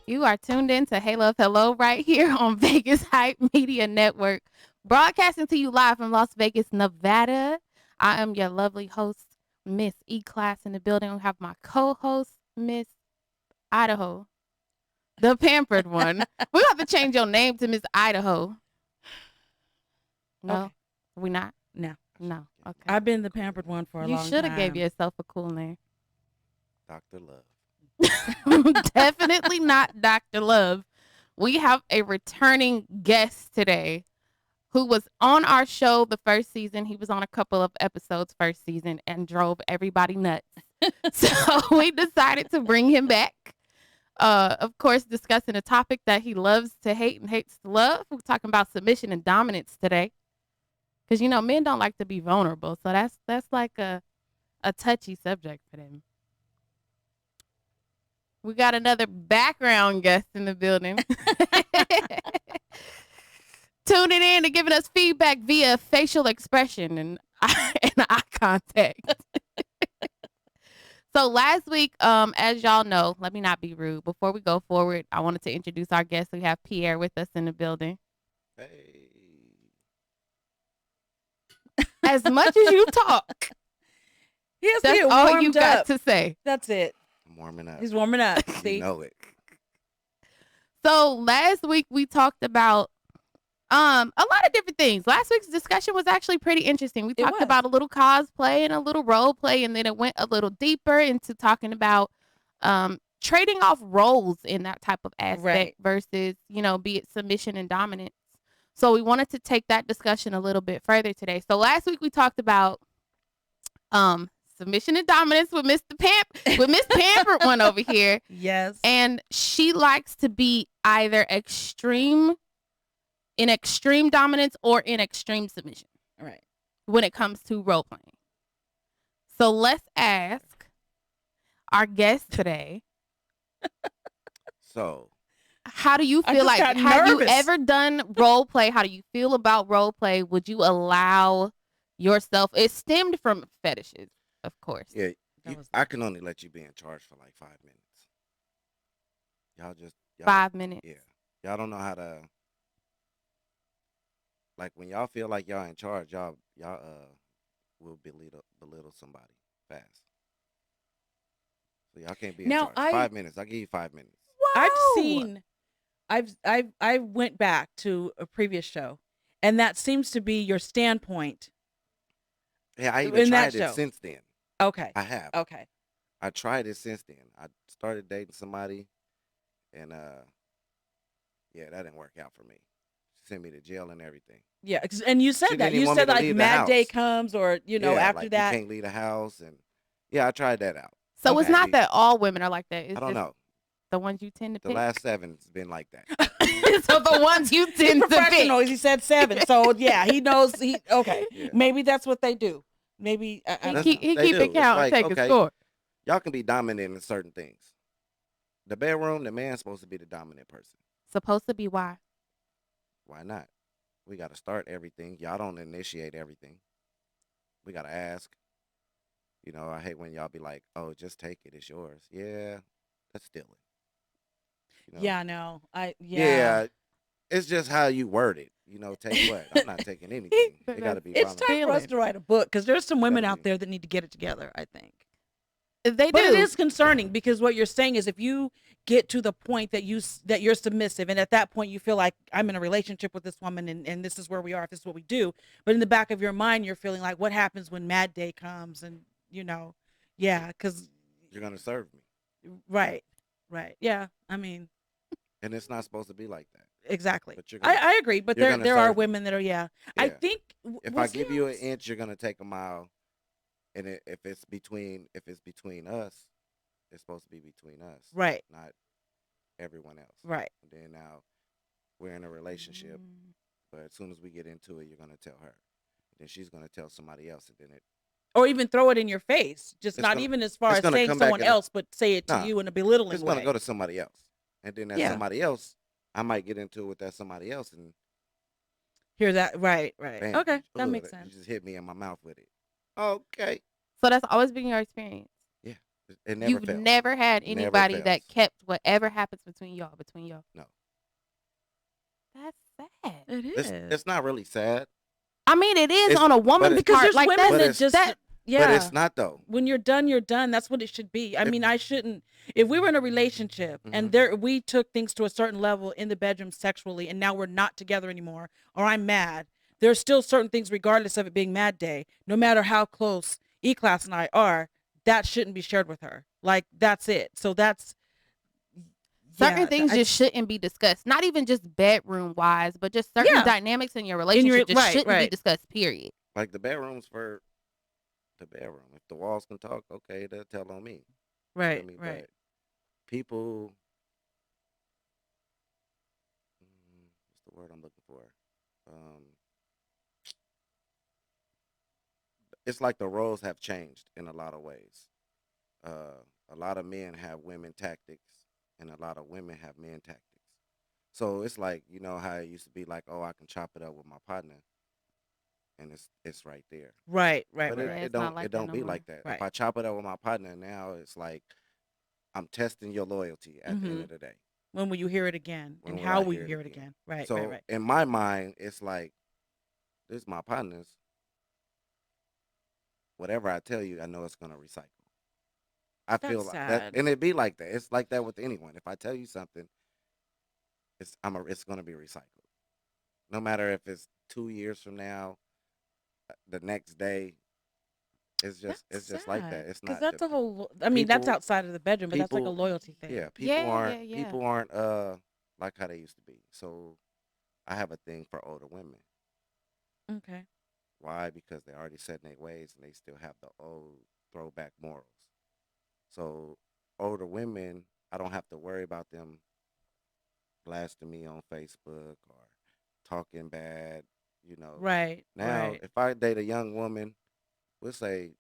You are tuned in to Hey Love Hello right here on Vegas Hype Media Network, broadcasting to you live from Las Vegas, Nevada. I am your lovely host, Miss E-Class in the building. I have my co-host, Miss Idaho, the pampered one. We have to change your name to Miss Idaho. No, Okay. we not? No. No. Okay. I've been the pampered one for a long You time. should have gave yourself a cool name. Dr. Love. Definitely not Dr. Love. We have a returning guest today who was on our show the first season. He was on a couple of episodes first season and drove everybody nuts. So we decided to bring him back. Of course, discussing a topic that he loves to hate and hates to love. We're talking about submission and dominance today. Because, you know, men don't like to be vulnerable. So that's like a touchy subject for them. We got another background guest in the building. Tuning in and giving us feedback via facial expression and eye contact. So last week, as y'all know, let me not be rude. Before we go forward, I wanted to introduce our guest. We have Pierre with us in the building. Hey. As much as you talk, He has to that's get all warmed you got up. to say. That's it. I'm warming up. He's warming up. See? You know it. So last week we talked about a lot of different things. Last week's discussion was actually pretty interesting. We talked was. about a little cosplay and a little role play, and then it went a little deeper into talking about trading off roles in that type of aspect Right. versus, you know, be it submission and dominance. So we wanted to take that discussion a little bit further today. So last week we talked about submission and dominance with Miss Pampered one over here. Yes. And she likes to be either in extreme dominance or in extreme submission Right. when it comes to role playing. So let's ask our guest today, So, how do you I feel just like, got have you nervous. ever done role play? How do you feel about role play? Would you allow yourself, it stemmed from fetishes, of course. yeah, That was- I can only let you be in charge for like 5 minutes. Y'all 5 minutes. Yeah. Y'all don't know how to, like, when y'all feel like y'all in charge, y'all will belittle somebody fast. So y'all can't be in Now, charge. 5 minutes. I'll give you 5 minutes. I went back to a previous show, and that seems to be your standpoint. Yeah, I even In that tried it show. since then. Okay. I have. Okay. I tried it since then. I started dating somebody, and yeah, that didn't work out for me. She sent me to jail and everything. Yeah. And you said She that. didn't even You want me said to like leave the Mad Day house. comes, or Yeah, after like, that. you can't leave the house, and yeah, I tried that out. So it's Okay. not that all women are like that. It's I don't just know. the ones you tend to The pick. last 7's been like that. So the ones you He's tend to pick. professional. He said 7, so yeah, he knows. Okay, Yeah. maybe that's what they do. Maybe I don't He know. keep They do. it count It's and like, take a okay. score. Y'all can be dominant in certain things. The bedroom, the man's supposed to be the dominant person. Supposed to be why? Why not? We got to start everything. Y'all don't initiate everything. We got to ask. You know, I hate when y'all be like, oh, just take it. It's yours. Yeah, let's steal it. You know? Yeah, no, Yeah. It's just how you word it. You know, take what? I'm not taking anything. It got to be It's volunteer. time for us to write a book because there's some women Gotta out be. there that need to get it together. I think. They But do. it is concerning because what you're saying is if you get to the point that that you're submissive, and at that point you feel like I'm in a relationship with this woman, and this is where we are, this is what we do. But in the back of your mind, you're feeling like, what happens when Mad Day comes, and yeah, because You're gonna serve me, right, yeah. I mean, and it's not supposed to be like that. exactly. But I agree, but you're there gonna there are serve me. women that are I Yeah. think If I was he give you on an inch, you're gonna take a mile, and if it's between us, it's supposed to be between us, right, not everyone else. right. And then now we're in a relationship, but as soon as we get into it, you're gonna tell her. Then she's gonna tell somebody else, and then Or even throw it in your face, just it's not gonna even as far it's as gonna saying come back someone else, but say it to nah. you in a belittling It's gonna way. go to somebody else, and then that Yeah. somebody else, I might get into it with that somebody else, and Hear that? Right. bam, Okay, that makes you sense. just hit me in my mouth with it. Okay, So that's always been your experience. yeah, it never You've fails. never had Never anybody that fails. kept whatever happens between y'all. No, That's sad. It it's is. it's not really sad, I mean, it is It's- on a but woman's it's- Because part. there's Like women but that it's- just that. yeah. but it's not though. When you're done, you're done. That's what it should be. I If- mean, I shouldn't. If we were in a relationship and we took things to a certain level in the bedroom sexually, and now we're not together anymore, or I'm mad, there's still certain things, regardless of it being Mad Day, no matter how close E-Class and I are, that shouldn't be shared with her. Like that's it. So that's Certain things just shouldn't be discussed. Not even just bedroom wise, but just certain Yeah. dynamics in your relationship just right, shouldn't be right. discussed. Period. Like the bedroom's for the bedroom. If the walls can talk, okay, they'll tell on me. You right, feel me? right. But people, what's the word I'm looking for? It's like the roles have changed in a lot of ways. A lot of men have women tactics, and a lot of women have men tactics. So it's like, you know how it used to be like, oh, I can chop it up with my partner, and it's right there. Right, right, But right, it, right. Yeah, it it's not don't like it that don't no be more. like that. Right. If I chop it up with my partner now, it's like I'm testing your loyalty at the end of the day. When will you hear it again? When And will how I will hear you it hear it again? again? Right, So right, right. in my mind, it's like this is my partners. Whatever I tell you, I know it's gonna recycle. I feel That's like that, sad. and it be like that. It's like that with anyone. If I tell you something, it's gonna be recycled. No matter if it's 2 years from now, the next day, it's just like that. It's Because not that's the a whole. I mean, that's people outside of the bedroom, but that's like a people loyalty thing. yeah, Yeah. people aren't like how they used to be. So I have a thing for older women. Okay. Why? Because they're already set in their ways and they still have the old throwback morals. So older women, I don't have to worry about them blasting me on Facebook or talking bad. You know. Right. Now, Right. if I date a young woman, we'll say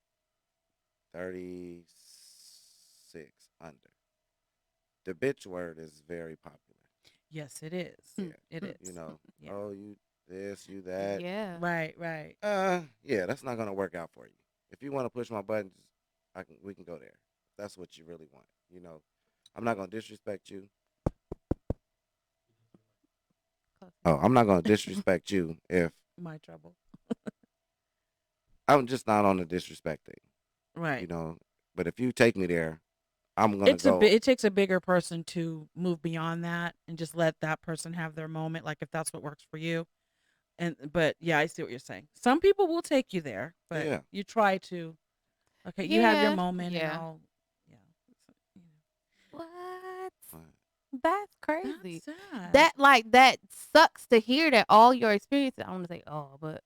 36 under, the bitch word is very popular. Yes, it is. Hmm. It is. You know, Yeah. oh, you this, you that. Yeah. Right. Right. Yeah, that's not gonna work out for you. If you want to push my buttons, we can go there. If that's what you really want. You know, I'm not gonna disrespect you. Oh, I'm not gonna disrespect you if My trouble. I'm just not on the disrespect thing. Right. You know, but if you take me there, I'm gonna go. It takes a bigger person to move beyond that and just let that person have their moment. Like if that's what works for you. But yeah, I see what you're saying. Some people will take you there, but Yeah. you try to. Okay, you have your Yeah, moment, and yeah. I'll. Yeah. What? uh, That's crazy. That's sad. That sucks to hear that all your experiences. I want to say but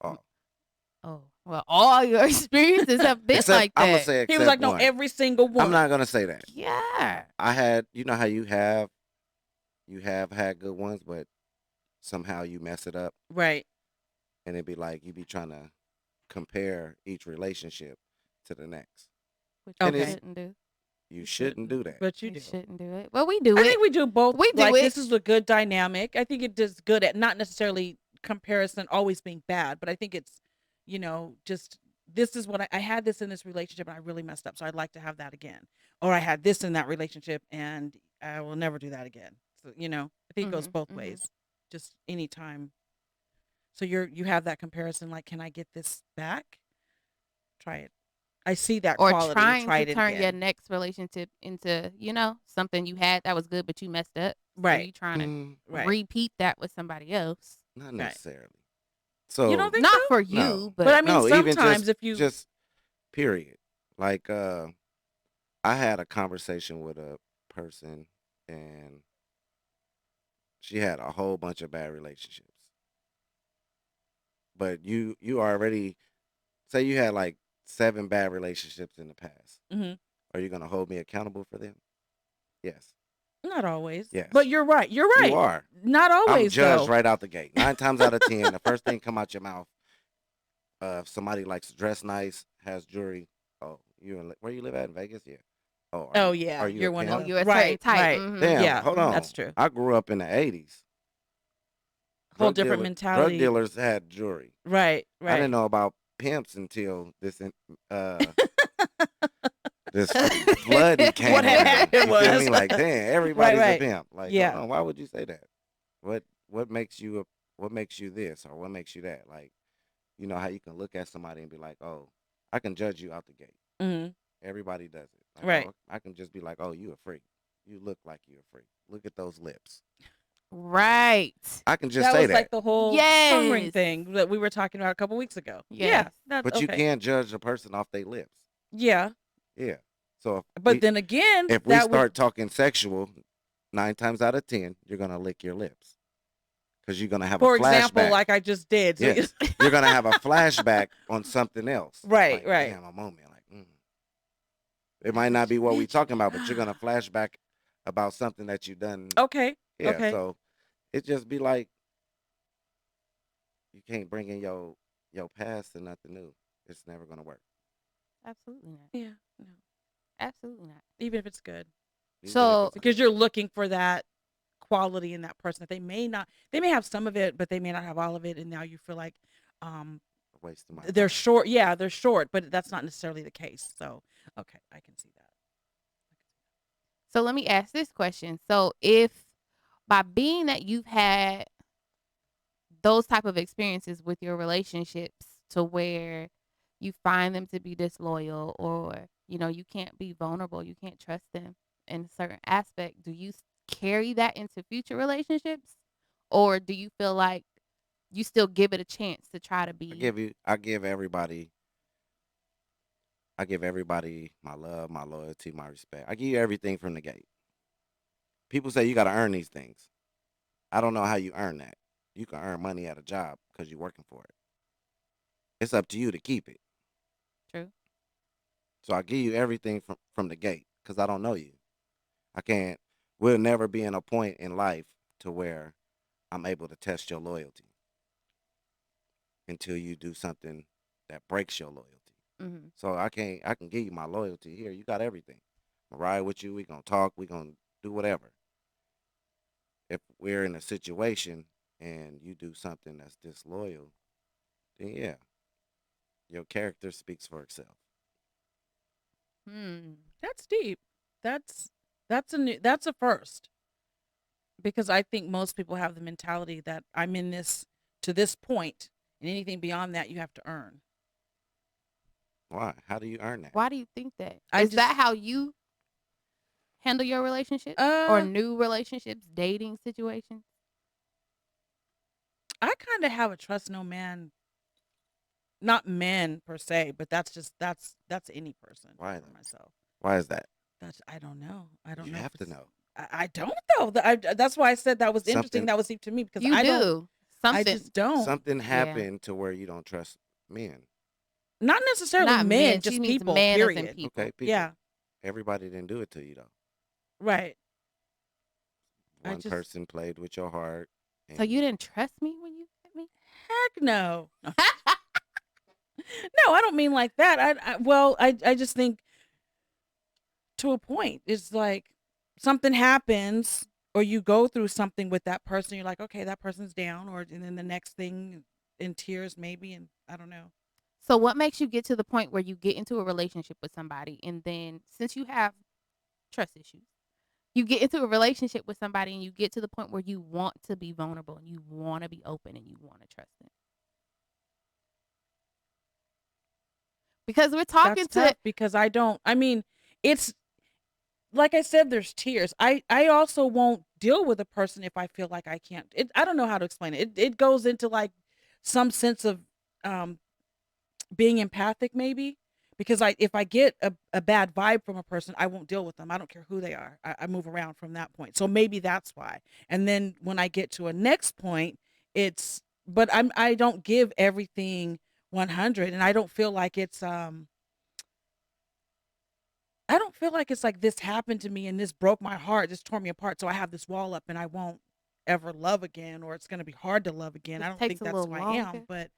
Oh. well, all your experiences have been except like I'm gonna that. say He was like, except no, one. every single one. I'm not gonna say that. Yeah. I had, you know how you have had good ones, but somehow you mess it up, Right. and it'd be like you be trying to compare each relationship to the next. Which And you it's- shouldn't do. You shouldn't do that. But you You do. shouldn't do it. Well, we do I it. think we do both. We do like, it. This is a good dynamic. I think it does good at not necessarily comparison always being bad, but I think it's, just this is what I had this in this relationship and I really messed up. So I'd like to have that again. Or I had this in that relationship and I will never do that again. So, I think it goes Mhm, both mhm. ways. Just anytime. So you have that comparison, like, can I get this back? Try it. I see that or quality. trying Try to it turn your again. next relationship into, something you had that was good, but you messed up. So Right. you trying to Right. repeat that with somebody else. Not Right. necessarily. You don't So think Not so? for no, you, But I but mean, no, even sometimes if you just period. Like I had a conversation with a person, and she had a whole bunch of bad relationships. But you already say you had like 7 bad relationships in the past. Mhm. Are you gonna hold me accountable for them? Yes. Not always. Yes. But you're right. You're You right. are. Not I'm always judged though. right out the gate. 9 times out of 10, the first thing come out your mouth, if somebody likes to dress nice, has jewelry. Oh, where you live at in Vegas? Yeah. Oh, Oh yeah, are you a you're one oh, of pimp? the you're a certain right, type. right. Mm-hmm. Damn, Yeah, hold on. that's true. I grew up in the 80s. Whole Drug different dealer, drug mentality. dealers had jewelry. Right, I right. didn't know about pimps until this flooding came What had around. happened You feel was me? Like, damn, right, everybody's a right. pimp. Like, hold Yeah. on, why would you say that? What makes you what makes you this or what makes you that? Like, you know how you can look at somebody and be like, oh, I can judge you out the gate. Hmm. Everybody does it. Like, Right. oh, I can just be like, oh, you a freak. You look like you a freak. Look at those lips. Right. I can just That say was like that. the whole tongue ring Yes. thing that we were talking about a couple weeks ago. Yeah, Yes. that's But you okay. can't judge a person off their lips. Yeah, Yeah. So but then again, if we that would start talking sexual, 9 times out of 10, you're gonna lick your lips because you're gonna have for a example, flashback. like I just did. So Yes, you're gonna have a flashback on something else. Right, Like, right. damn, a moment. Like, it might not be what we talking about, but you're gonna flashback about something that you done. Okay. Yeah. Okay. So it just be like you can't bring in your past to nothing new. It's never gonna work. Absolutely not. Yeah. No. Absolutely not. Even if it's good, Even if So it's because good. you're looking for that quality in that person that they may have some of it, but they may not have all of it, and now you feel like Wasting my they're time. short. Yeah, they're short, but that's not necessarily the case. So okay, I can see that. So let me ask this question. So if by being that you've had those type of experiences with your relationships to where you find them to be disloyal, or you can't be vulnerable, you can't trust them in a certain aspect, do you carry that into future relationships, or do you feel like you still give it a chance to try to I be give everybody my love, my loyalty, my respect. I give you everything from the gate. People say you got to earn these things. I don't know how you earn that. You can earn money at a job because you're working for it. It's up to you to keep it. true? So I give you everything from the gate because I don't know you. I can't. We'll never be in a point in life to where I'm able to test your loyalty until you do something that breaks your loyalty. Mm-hmm. So I can give you my loyalty here. You got everything. I'm gonna ride with you. We gonna talk. We gonna do whatever. If we're in a situation and you do something that's disloyal, then yeah, your character speaks for itself. That's deep. That's a first, because I think most people have the mentality that I'm in this to this point, and anything beyond that you have to earn. Why? How do you earn that? Why do you think that? I Is that just how you handle your relationships or uh new relationships, dating situations? I kind of have a trust no man, not men per se, but that's any person Why for though? myself. Why is that? That's I don't know. I don't You know if have to it's know. I don't know. That's why I said that was interesting. Something That was deep to me because You I don't. do I something. just don't. something Yeah. happened to where you don't trust men. Not necessarily Not men, men. She just means people. manners and Period. people. Okay, people. Yeah. Everybody didn't do it to you though. Right. I One just person played with your heart. So you didn't trust me when you met me? heck no. No, I don't mean like that. I just think to a point. It's like something happens or you go through something with that person. You're like, okay, that person's down, and then the next thing in tears maybe, and I don't know. So what makes you get to the point where you get into a relationship with somebody, and then since you have trust issues, you get into a relationship with somebody and you get to the point where you want to be vulnerable and you want to be open and you want to trust them? Because we're talking That's tough to because I mean, it's like I said, there's tiers. I also won't deal with a person if I feel like I can't. I don't know how to explain it. It goes into like some sense of um being empathic maybe, because if I get a bad vibe from a person, I won't deal with them. I don't care who they are. I move around from that point. So maybe that's why. And then when I get to a next point, it's but I don't give everything 100, and I don't feel like it's I don't feel like it's like this happened to me and this broke my heart, this tore me apart. So I have this wall up and I won't ever love again, or it's going to be hard to love again. it I don't takes think a that's little who I longer. am, but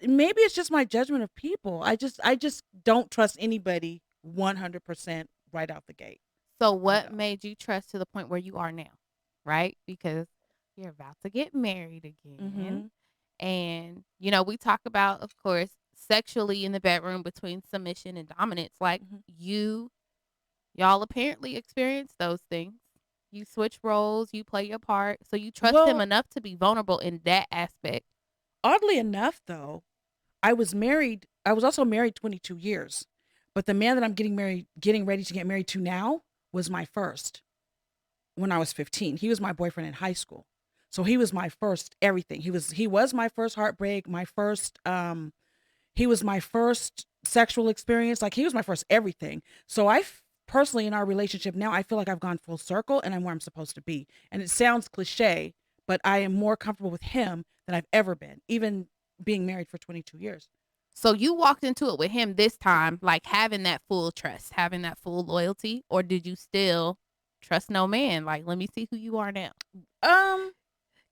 maybe it's just my judgment of people. I just don't trust anybody 100% right out the gate. So I what don't. made you trust to the point where you are now? Right? Because you're about to get married again. Mhm. And we talk about, of course, sexually in the bedroom between submission and dominance. Like Mhm. y'all apparently experience those things. You switch roles, you play your part. So you trust him Well, enough to be vulnerable in that aspect. oddly enough though, I was also married 22 years. But the man that I'm getting ready to get married to now was my first when I was 15. He was my boyfriend in high school. So he was my first everything. He was my first heartbreak, my first he was my first sexual experience. Like he was my first everything. So personally in our relationship now, I feel like I've gone full circle and I'm where I'm supposed to be. And it sounds cliche, but I am more comfortable with him than I've ever been, even being married for 22 years. So you walked into it with him this time, like having that full trust, having that full loyalty, or did you still trust no man? Like, let me see who you are now. Um,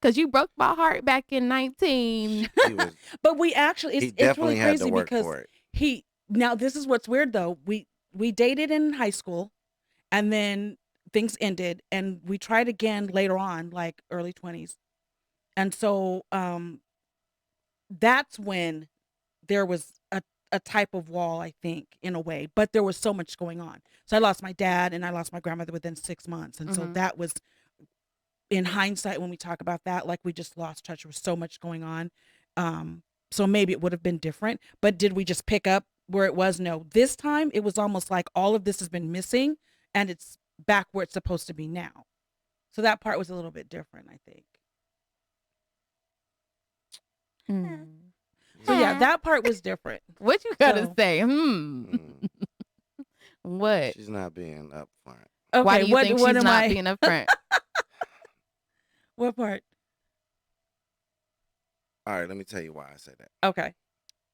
Because you broke my heart back in 19. He was but we actually he it's really definitely had to crazy work because for it. he now this is what's weird though. We dated in high school and then things ended and we tried again later on, like early 20s. And so that's when there was a type of wall, I think, in a way, but there was so much going on. So I lost my dad and I lost my grandmother within 6 months. And so Mhm. that was, in hindsight, when we talk about that, like we just lost touch. There was so much going on. So maybe it would have been different. But did we just pick up where it was? No. This time it was almost like all of this has been missing and it's back where it's supposed to be now. So that part was a little bit different, I think. Hmm. So yeah, Huh. that part was different. What you gotta So say? Mm, What? she's not being upfront. Why okay, do you think what she's am not I? being upfront? What part? All right, let me tell you why I say that. Okay.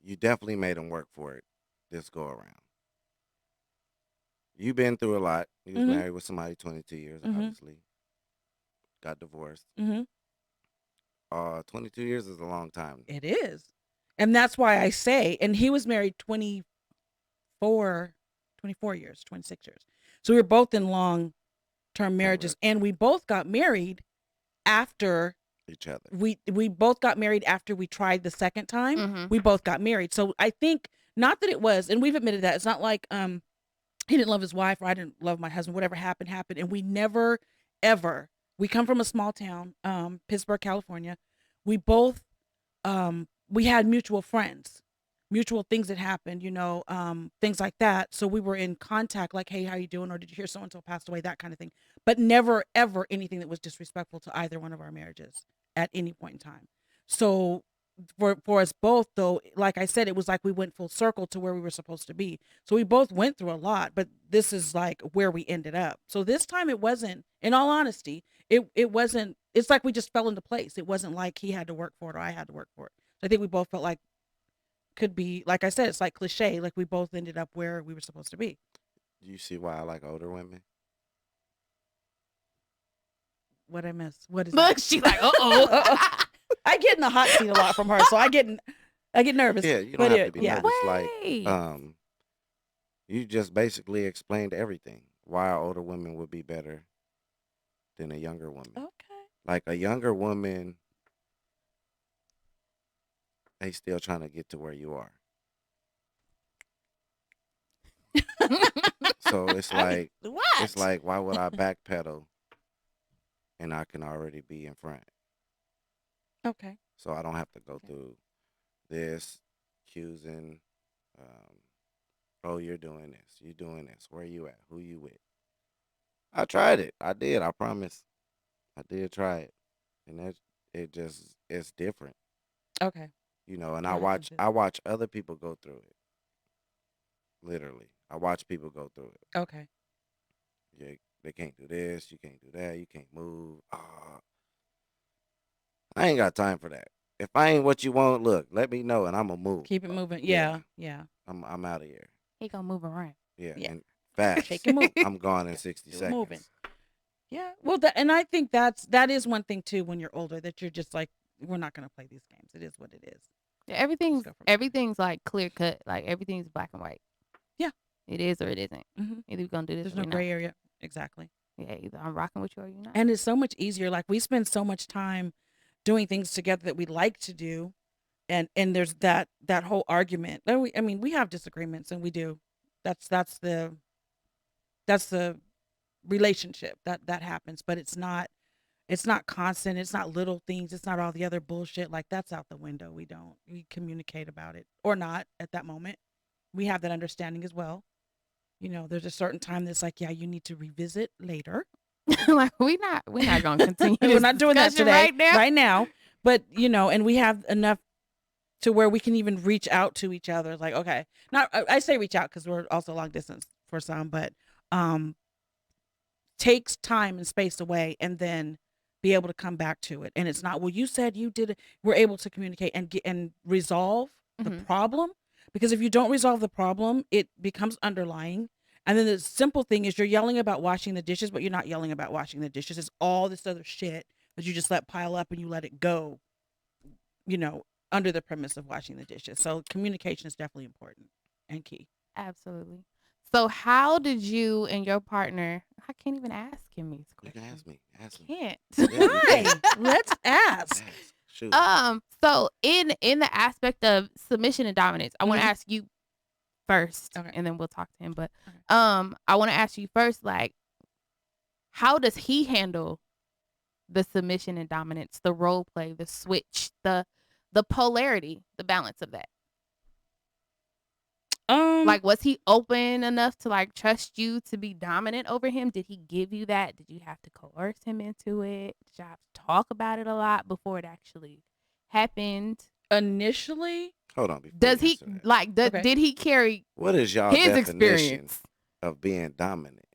You definitely made him work for it this go around. You've been through a lot. You was Mhm. married with somebody 22 years, Mhm. obviously. Got divorced. Mhm. 22 years is a long time. It is. And that's why I say, and he was married 24 years, 26 years. So we were both in long term marriages Congrats, and we both got married after each other. we both got married after we tried the second time. Mhm. We both got married. So I think not that it was, and we've admitted that it's not like he didn't love his wife or I didn't love my husband. Whatever happened, happened. And we never, ever, we come from a small town, Pittsburgh, California. We both, we had mutual friends, mutual things that happened, things like that. So we were in contact, like, hey, how you doing? Or did you hear so and so passed away? That kind of thing. But never, ever anything that was disrespectful to either one of our marriages at any point in time. So for us both though, like I said, it was like we went full circle to where we were supposed to be. So we both went through a lot, but this is like where we ended up. So this time it wasn't, in all honesty, it wasn't, it's like we just fell into place. It wasn't like he had to work for it or I had to work for it. So I think we both felt like, could be, like I said, it's like cliche, like we both ended up where we were supposed to be. Do you see why I like older women? What I miss? What is Look, that? she's like, Uh-oh. uh I get in the hot seat a lot from her, so I get nervous. Yeah, you don't But have to be yeah. nervous. Like, Wait. you just basically explained everything. Why older women would be better than a younger woman. Okay. Like a younger woman, they still trying to get to where you are. So it's I what? like, why would I backpedal and I can already be in front? Okay. So I don't have to go Okay. through this accusing, Oh, you're doing this. You're doing this. Where you at? Who you with? I tried it. I did. I promise. I did try it, and it's different, Okay. And Yeah, I I can watch see I that. watch other people go through it. Literally, I watch people go through it. Okay. Yeah, they can't do this. You can't do that. You can't move. I ain't got time for that. If I ain't what you want, look, let me know, and I'ma move. Keep it moving. Yeah, Yeah. I'm out of here. He gonna move around. Yeah, Yeah. and fast. Shake and move. I'm gone in 60 Do it seconds. moving. Yeah. Well, and I think that is one thing too. When you're older, that you're just like, we're not gonna play these games. It is what it is. Yeah, everything's go from there. everything's like clear cut. Like everything's black and white. Yeah. It is or it isn't. Mm-hmm. Either we're gonna do this There's or no we're gray not. area. Exactly. Yeah, either I'm rocking with you or you're not. And it's so much easier. Like we spend so much time doing things together that we like to do, and there's that whole argument. And we have disagreements, and we do. That's the relationship that happens, but it's not constant. It's not little things. It's not all the other bullshit. Like that's out the window. We communicate about it or not at that moment. We have that understanding as well. There's a certain time that's like, yeah, you need to revisit later. Like we're not gonna continue. We're this not doing that discussion today, right now. But and we have enough to where we can even reach out to each other. Like, okay, not I say reach out because we're also long distance for some, but takes time and space away, and then be able to come back to it. And it's not, well, you said you did it. We're able to communicate and resolve the Mhm. problem, because if you don't resolve the problem, it becomes underlying. And then the simple thing is you're yelling about washing the dishes, but you're not yelling about washing the dishes. It's all this other shit that you just let pile up and you let it go, under the premise of washing the dishes. So communication is definitely important and key. Absolutely. So how did you and your partner? I can't even ask him these You can questions. ask me. Ask me. Can't. Yeah, you Hi, can. let's ask. Ask. Shoot. So in the aspect of submission and dominance, I want Mhm. to ask you first, Okay. and then we'll talk to him. But Okay. I want to ask you first, like, how does he handle the submission and dominance, the role play, the switch, the polarity, the balance of that? Like, was he open enough to like trust you to be dominant over him? Did he give you that? Did you have to coerce him into it? Did you have to talk about it a lot before it actually happened? Initially, Hold on. Before Does you he answer that. like? Okay. Did he carry What is y'all his definition experience? of being dominant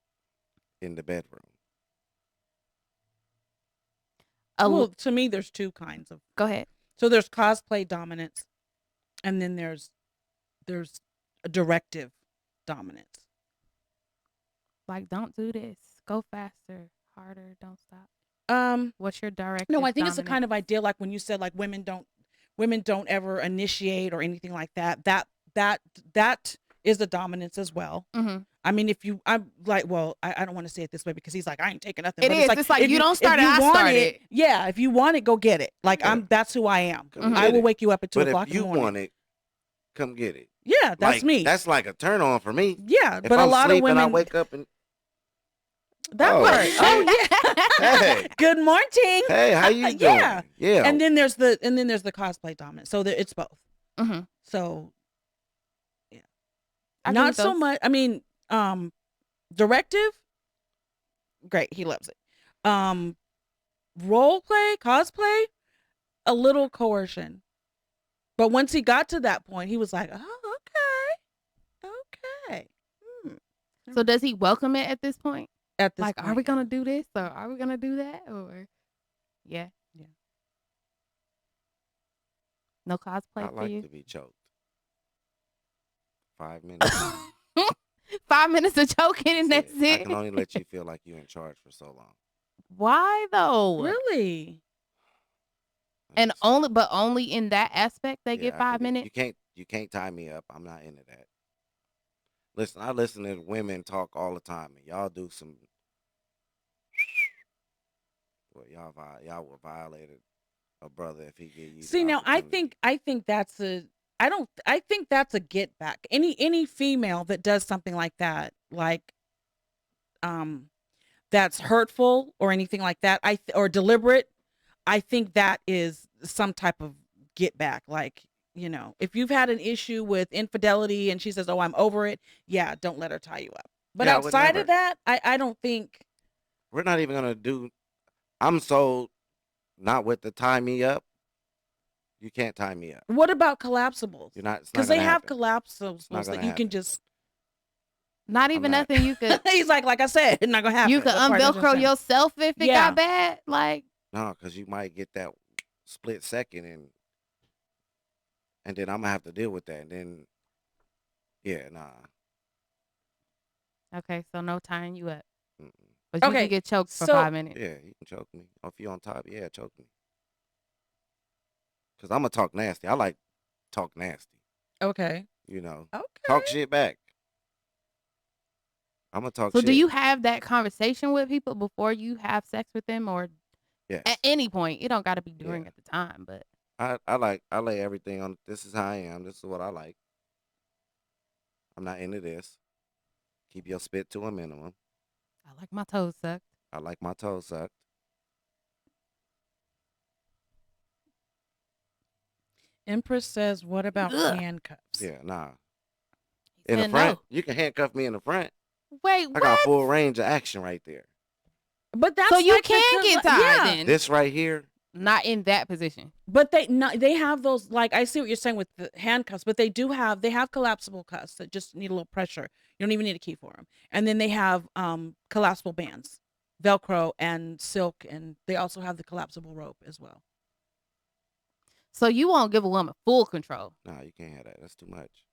in the bedroom? well, to me, there's two kinds of. Go ahead. So there's cosplay dominance, and then there's a directive dominance. Like, don't do this. Go faster, harder. Don't stop. What's your directive? No, I think it's the kind dominance? of idea like when you said like women don't ever initiate or anything like that. That is a dominance as well. Mhm. I mean, I'm like, well, I don't want to say it this way because he's like, I ain't taking nothing. It but is. It's like, if you don't start if it, you I want start it. it. Yeah, if you want it, go get it. Like Yeah. that's who I am. Come I get will it. wake you up at 2 But o'clock if in you the morning. want it, come get it. Yeah, that's Like, me. That's like a turn on for me. Yeah, If but I'm a lot of sleeping, women I wake up and that Oh, part. shit. Oh yeah. Hey. Good morning. hey, how you doing? Yeah. Yeah. And then there's the cosplay dominance. So it's both. Mhm. So I not think so those- much. I mean, directive, great. He loves it. Role play, cosplay, a little coercion. But once he got to that point, he was like, oh, okay. So does he welcome it at this point? At this Like, point, are we gonna do this or are we gonna do that or? Yeah. Yeah. No cosplay I for like you. to be choked. 5 minutes. 5 minutes of choking and that's I it. can only let you feel like you're in charge for so long. Why though? Really? And That's- only in that aspect they yeah, get I 5 can be- minutes. You can't tie me up. I'm not into that. Listen, I listen to women talk all the time, and y'all do some. Well, y'all will violate a brother if he give you. See, the now opportunity. I think that's I think that's a get back. Any female that does something like that, like that's hurtful or anything like that, or deliberate, I think that is some type of get back. Like, You know, if you've had an issue with infidelity and she says, "Oh, I'm over it," yeah, don't let her tie you up. But Yeah, I would outside never. of that, I don't think. We're not even gonna do. I'm so not with the tie me up. You can't tie me up. What about collapsibles? You're not. It's not Because they gonna have happen. collapsibles It's not that gonna you can happen. just. Not even not- nothing you could. He's like I said, it's not gonna happen. You could What part doesn't unvelcro say? yourself if it Yeah. got bad. Like, No, because you might get that split second, and then I'm gonna have to deal with that. And then, yeah, nah. okay, so no tying you up, Mm-mm. but you Okay, can get choked for so- 5 minutes. Yeah, you can choke me. Or if you on top, yeah, choke me. Cause I'm gonna talk nasty. I like talk nasty. Okay. You know, Okay. talk shit back. I'm gonna talk So shit. do you have that conversation with people before you have sex with them, or Yes. at any point? It don't got to be during Yeah. at the time, but I lay everything on. This is how I am. This is what I like. I'm not into this. Keep your spit to a minimum. I like my toes sucked. I like my toes sucked. Empress says, "What about Ugh. handcuffs?" Yeah, nah. He In the said front, no. you can handcuff me in the front. Wait, I what? got full range of action right there. But that's So you like the can get tied yeah. then. This right here, Not in that position. But they have those, like, I see what you're saying with the handcuffs, but they have collapsible cuffs that just need a little pressure. You don't even need a key for them. And then they have collapsible bands, Velcro and silk, and they also have the collapsible rope as well. So you won't give a woman full control. nah, you can't have that. That's too much.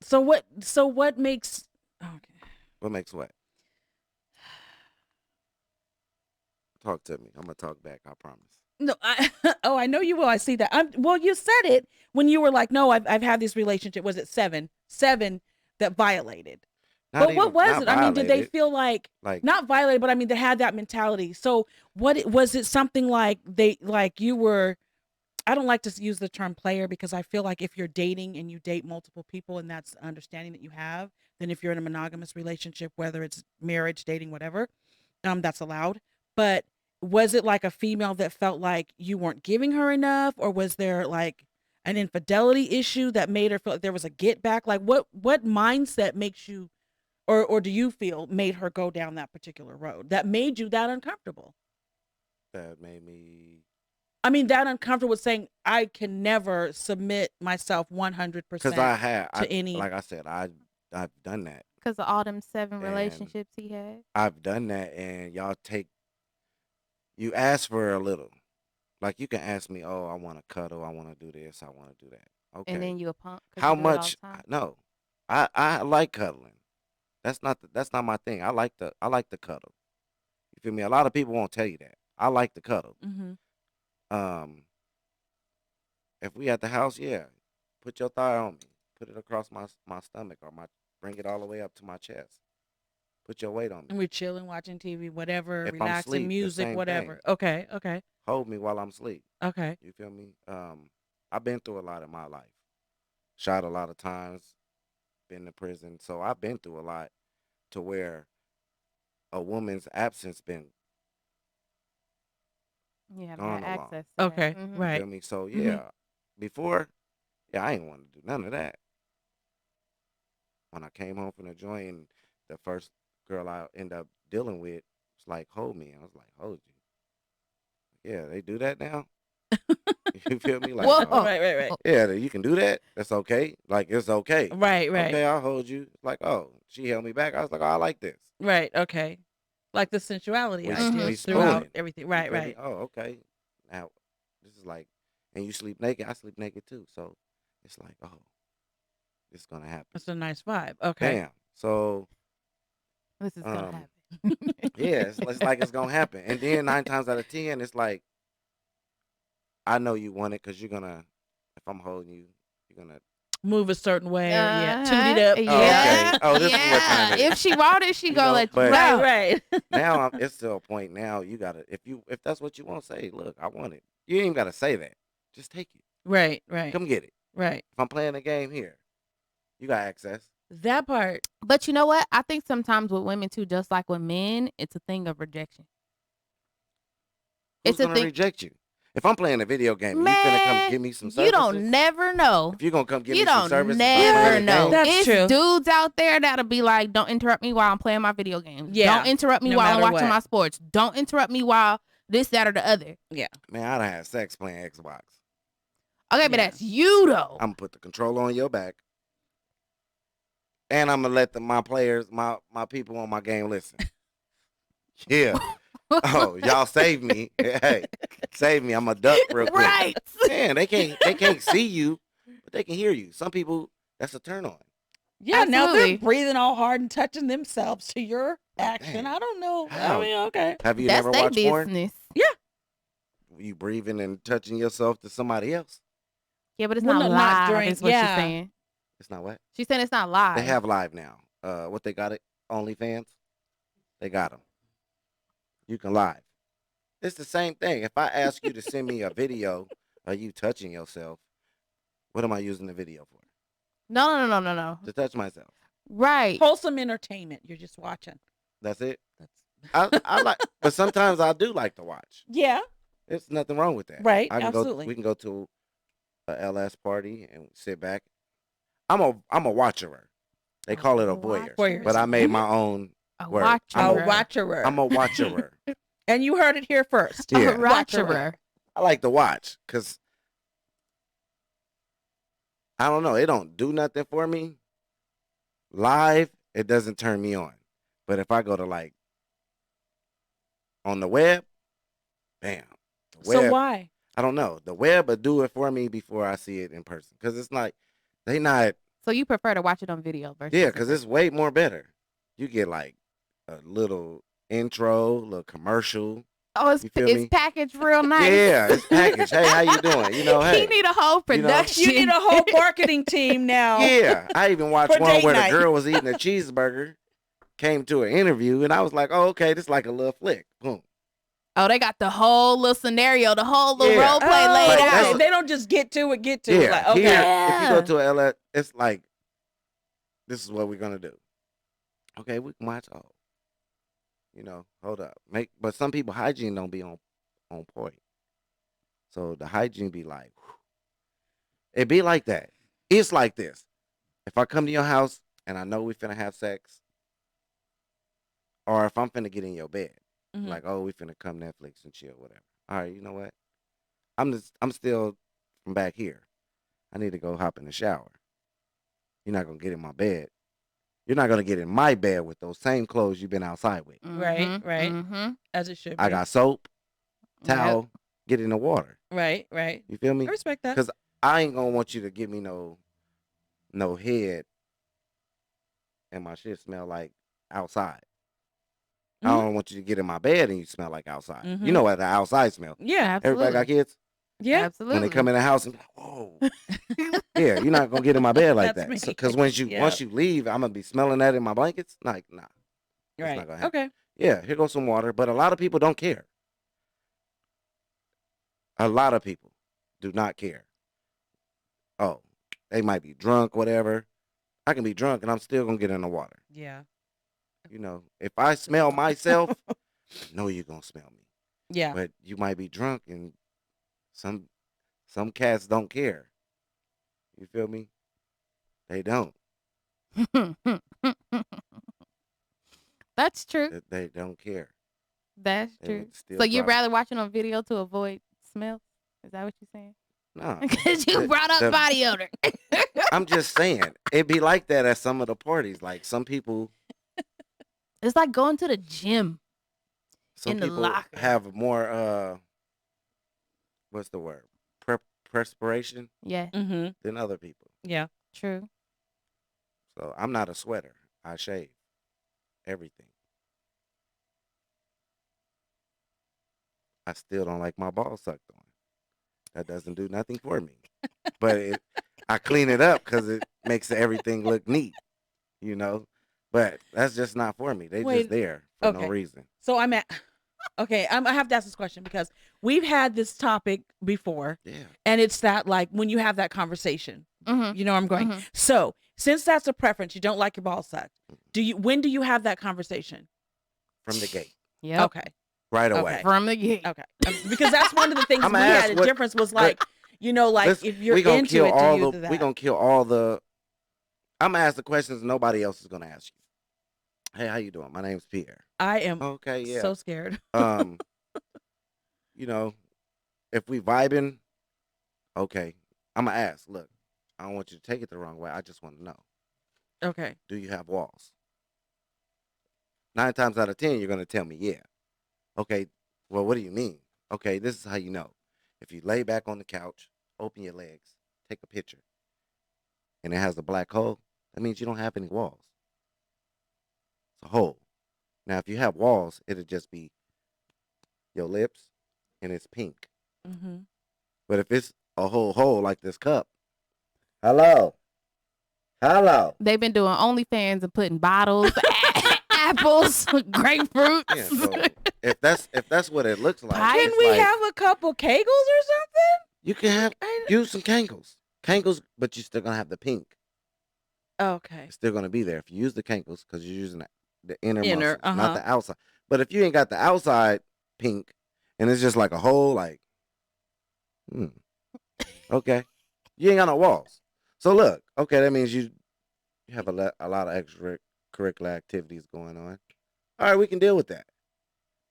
So what makes okay. What makes what? Talk to me. I'm gonna talk back. I promise. No, I know you will. I see that. Well, you said it when you were like, no, I've had this relationship. Was it seven that violated? Not But what even- was not it? I mean, did they violated. feel like Like not violated, but I mean, they had that mentality. So was it something like you were, I don't like to use the term player because I feel like if you're dating and you date multiple people and that's the understanding that you have, then if you're in a monogamous relationship, whether it's marriage, dating, whatever, that's allowed. But was it like a female that felt like you weren't giving her enough, or was there like an infidelity issue that made her feel like there was a get back? Like what mindset makes you, or do you feel made her go down that particular road that made you that uncomfortable? that made me. I mean, that uncomfortable with saying I can never submit myself 100% Because I had, to any. like I said, I've done that. Because of all them 7 And- relationships he had. I've done that, and y'all you ask for a little. Like you can ask me, oh, I want to cuddle, I want to do this, I want to do that. Okay. And then you a punk. 'cause How you do it all much? the time. No, I like cuddling. That's not my thing. I like the cuddle. You feel me? A lot of people won't tell you that. I like the cuddle. Mm-hmm. If we at the house, yeah, put your thigh on me, put it across my stomach, or bring it all the way up to my chest. Put your weight on me. And we're chilling, watching TV, whatever, If I'm relaxing, asleep, the music, same whatever. thing. Okay. Hold me while I'm asleep. Okay. You feel me? I've been through a lot in my life. Shot a lot of times. Been to prison, so I've been through a lot. To where a woman's absence been. You have Gone that along. access. To Okay. That. Mhm. Right. Feel me? So Mhm. yeah, before, yeah, I ain't want to do none of that. When I came home from the joint, and the first girl I end up dealing with was like, "Hold me," and I was like, "Hold you." Yeah, they do that now. You feel me? Like, Whoa. oh, Right. yeah, you can do that. That's okay. Like it's okay. Right. Okay, I'll hold you. Like, oh, she held me back. I was like, oh, I like this. Right. Okay. Like the sensuality We- ideas we throughout spooning. everything. You Right. feel me? Right. Oh, okay. Now, this is like, and you sleep naked. I sleep naked too. So it's like, oh, this is gonna happen. That's a nice vibe. Okay. Damn. So This is gonna Um, happen. yeah, it's like it's gonna happen. And then 9 times out of 10, it's like, I know you want it because you're gonna. If I'm holding you, you're gonna. Move a certain way. Or, yeah. Uh-huh. Toot it up. Yeah. okay. Oh, this is what time it is. If she brought it, she You gonna know, let you but- know. Right. Now it's to a point. Now you gotta. If that's what you want, say, look, I want it. You ain't even gotta say that. Just take it. Right. Come get it. Right. If I'm playing a game here, you got access. That part. But you know what? I think sometimes with women too, just like with men, it's a thing of rejection. Who's It's a gonna thing. reject you? If I'm playing a video game, and you finna come Man, give me some you services. don't never know. If you're gonna come give You me some don't services, never know. That's It's true. dudes out there that'll be like, don't interrupt me while I'm playing my video games. Yeah, Don't interrupt me no while I'm matter watching what. my sports. Don't interrupt me while this, that, or the other. Man, I done had sex playing Xbox. Okay, but Yeah. that's you though. I'm gonna put the controller on your back, and I'm gonna let my players, my people on my game listen. Yeah. Oh, y'all save me. Hey, save me. I'm a duck real quick. Right. Man, they can't see you, but they can hear you. Some people, that's a turn on. Yeah, now they're Absolutely. breathing all hard and touching themselves to your action. Dang. I don't know. How? I mean, okay. Have you That's never their watched porn? business. You breathing and touching yourself to somebody else? Yeah, but it's Well, not no, not live. during- Is what yeah. she's saying. It's not what? She's saying it's not live. They have live now. What they got it? OnlyFans? They got them. You can live. It's the same thing. If I ask you to send me a video of you touching yourself, what am I using the video for? No. To touch myself. Right. Wholesome entertainment. You're just watching. That's it. That's I like, but sometimes I do like to watch. yeah. There's nothing wrong with that. Right, I can absolutely. We can go to a LS party and sit back. I'm a watcher. They call it a voyeur, Voyeur. but I made Mhm. my own. A word. watcher. I'm A a watcherer. I'm a watcher. And you heard it here first. Yeah. A watcherer. I like to watch because I don't know. It don't do nothing for me. Live, it doesn't turn me on. But if I go to like on the web, bam. The So web, why? I don't know. The web will do it for me before I see it in person. Because it's like, they not, So you prefer to watch it on video versus yeah, because it's way more better. You get like a little intro, little commercial. oh, it's you feel me? packaged real nice. Yeah, it's packaged. Hey, how you doing? You know, hey. He need a whole You know? production. You need a whole marketing team now. Yeah, I even watched For one date where night. the girl was eating a cheeseburger, came to an interview, and I was like, oh, okay, this is like a little flick. Boom. Oh, they got the whole little scenario, the whole little Yeah. role play Oh, laid Like, out. that's- they don't just get to it. Get to it. Yeah, Like, okay. here, if you Yeah. go to a LA, it's like, this is what we're gonna do. Okay, we can watch all. You know, hold up. But some people hygiene don't be on point. So the hygiene be like, it be like that. It's like this. If I come to your house and I know we finna have sex, or if I'm finna get in your bed, Mhm. like, oh, we finna come Netflix and chill, whatever. All right, you know what? I'm still from back here. I need to go hop in the shower. You're not gonna get in my bed. You're not gonna get in my bed with those same clothes you've been outside with. Right, right. Mm-hmm. As it should be. I got soap, towel, get in the water. Right, right. You feel me? I respect that. 'Cause I ain't gonna want you to give me no head and my shit smell like outside. I Mhm. don't want you to get in my bed and you smell like outside. Mhm. You know what the outside smell. Yeah, Everybody got kids? yeah. Absolutely. When they come in the house and be like, whoa. Yeah, you're not gonna get in my bed like That's that. me. Because once Yeah. you leave, I'm gonna be smelling that in my blankets. Like, nah. Right. not gonna happen. Okay. Yeah, here goes some water. But a lot of people don't care. A lot of people do not care. Oh, they might be drunk, whatever. I can be drunk and I'm still gonna get in the water. Yeah. You know, if I smell myself, I know you're gonna smell me. Yeah. But you might be drunk and some cats don't care. You feel me? They don't. That's true. They don't care. That's They true. would still So you'd drive. rather watch it on video to avoid smells? Is that what you're saying? No. Because you The- brought up the- body odor. I'm just saying, it'd be like that at some of the parties. Like some people, It's like going to the gym. some In the people locker. have more what's the word? Perspiration Yeah, Mm-hmm. than other people. Yeah. true. So I'm not a sweater. I shave everything. I still don't like my balls sucked on. That doesn't do nothing for me. But I clean it up because it makes everything look neat, you know. But that's just not for me. They Wait, just there for okay. no reason. So I'm at. Okay, I have to ask this question because we've had this topic before, Yeah. and it's that like when you have that conversation, Mm-hmm. you know where I'm going. Mhm. So since that's a preference, you don't like your ball sucked. When do you have that conversation? From the gate. Yep. Okay. right away. Okay. from the gate. Okay. Because that's one of the things I'ma we ask had. A what- difference was like, like Let's- if you're we gonna into kill it, all do you the do that? we gonna kill all the. I'm gonna ask the questions nobody else is gonna ask you. Hey, how you doing? My name's Pierre. I am Okay, yeah. so scared. You know, if we vibing, okay. I'm gonna ask. Look, I don't want you to take it the wrong way. I just want to know. Okay. Do you have walls? 9 times out of 10, you're gonna tell me, yeah. Okay. Well, what do you mean? Okay, this is how you know. If you lay back on the couch, open your legs, take a picture, and it has a black hole, that means you don't have any walls. It's a hole. Now, if you have walls, it'll just be your lips and it's pink. Mm-hmm. But if it's a whole hole like this cup, hello. They've been doing OnlyFans and putting bottles, apples, grapefruits. Yeah, so if that's what it looks like, Pie? Can it's we like, have a couple kegels or something? you can have use some Kangles, but you're still gonna have the pink. Okay. It's still gonna be there if you use the Kangles because you're using the inner Inner, muscles, not the outside. But if you ain't got the outside pink and it's just like a hole, like, okay, you ain't got no walls. So look, okay, that means you have a lot of extracurricular activities going on. All right, we can deal with that.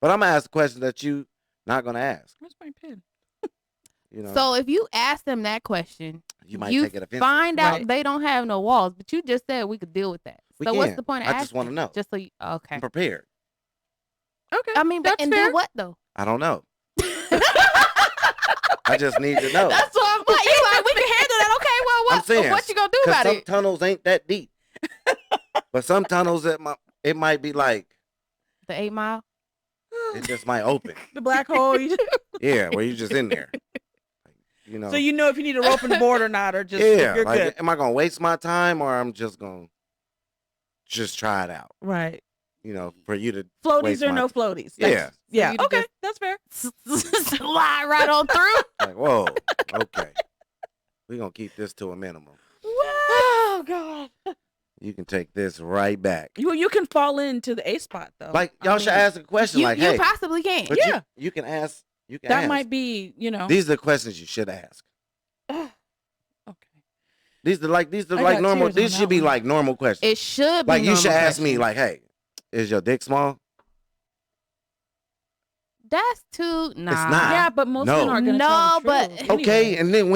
But I'm gonna ask a question that you not gonna ask. Where's my pen? You know, So if you ask them that question, you might you take it offensive. find out Right. they don't have no walls, but you just said we could deal with that. We So what's can. the point of I asking? just wanna know. Just so you, okay. I'm prepared. Okay. I mean, that's and fair. do what though? I don't know. I just need to know. That's what I'm like. You like we can handle that? Okay, well, I'm saying, what you gonna do 'cause about some it? tunnels ain't that deep. But some tunnels it might be like The 8 Mile. it just might open. The black hole. Yeah, where you just in there. You know. So you know if you need a rope in the board or not, or just yeah, you're like good. am I gonna waste my time or I'm just gonna try it out? Right. You know, for you to Floaties waste or my no t- floaties. Yeah. That's- Yeah. you to Okay. just- That's fair. Slide right on through. like, whoa, okay. We're gonna keep this to a minimum. Oh God. You can take this right back. You can fall into the A spot though. Like I y'all should mean, ask a question You, like, you hey, possibly can. but Yeah. you can ask. You can that ask. might be, These are the questions you should ask. Okay. These are I like got normal. tears on These that should be one. like normal questions. It should be Like you should normal ask me questions. like, hey, is your dick small? That's too nah. not. Yeah, but most No. men aren't gonna No, tell the but- truth Okay, anyway. and then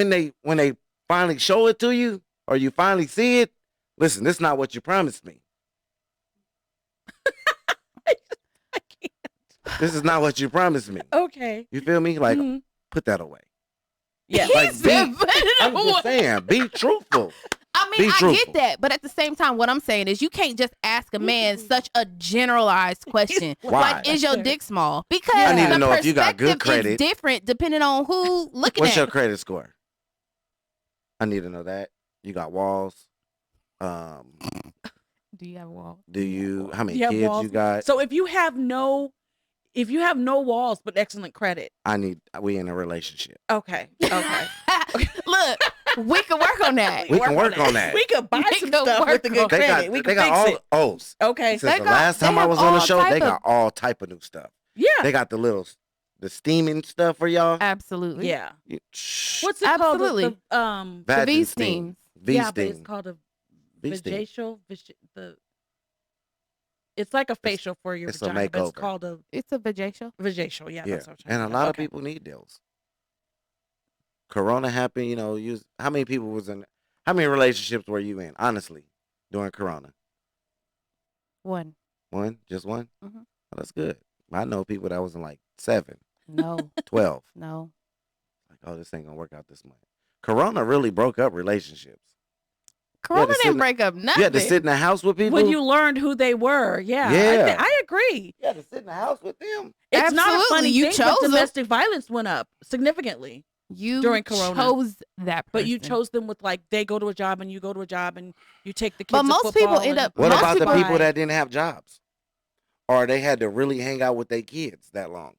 when they finally show it to you or you finally see it, listen, this is not what you promised me. I can't. This is not what you promised me. Okay. You feel me? Like Mhm. put that away. Yeah. Like, He said, I'm just saying, be truthful. I mean, Be I truthful. get that, but at the same time, what I'm saying is you can't just ask a man such a generalized question. Why? Like, is your dick small? Because I need to the know if you got good perspective credit. is different depending on who looking What's at your it. credit score? I need to know that. You got walls. Do you have a wall? Do you? How many You have kids walls? you got? So if you have no walls but excellent credit, We in a relationship. okay, okay, Look, we can work on that. We can work on that. We could buy We some can stuff with work the on good it. They credit. got We they can got fix all it. O's. Okay, Since the got- last they time I have was on the all show, type they got of- all type of new stuff. yeah, They got the steaming stuff for y'all. Absolutely. yeah. Shh. What's it Absolutely. called? The Vag V and steams. V Yeah, but it's steam. called a V steam. vajacial. It's like a facial for your it's a vagina, but it's makeover. called a It's a vajacial. vajacial. Yeah, Yeah, that's what I'm trying and to a think lot of. of people need those. Corona happened, you know. How many people was in? How many relationships were you in? Honestly, during Corona, One. one, just one. Mhm. Oh, that's good. I know people that was in like 7, No. 12. No. Like, oh, this ain't gonna work out this much. Corona really broke up relationships. Corona to sit didn't in- break up nothing. You had to sit in the house with people. When you learned who they were, yeah, Yeah. I agree. You had to sit in the house with them. It's not a Absolutely, funny you thing, chose but them. domestic violence went up significantly. You during Corona. chose that person. But you chose them with like they go to a job and you go to a job and you take the kids. But to most people football end and- up- What Most about the people- people that didn't have jobs, or they had to really hang out with their kids that long?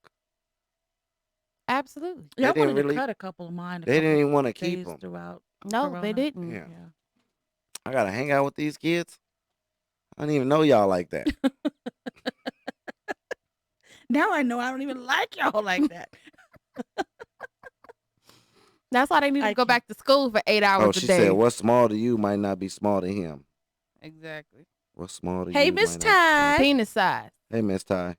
Absolutely. Yeah, I They wanted didn't really- to cut a couple of mine. They didn't even want to keep days them. throughout. No, Corona. they didn't. Yeah. Yeah. I gotta hang out with these kids. I don't even know y'all like that. Now I know I don't even like y'all like that. That's why they need to I go can't. back to school for 8 hours Oh, a she day. said, "What's small to you might not be small to him. Exactly. What's small to Hey, you Miss might not be small." Ty. Penis size. Hey, Miss Ty.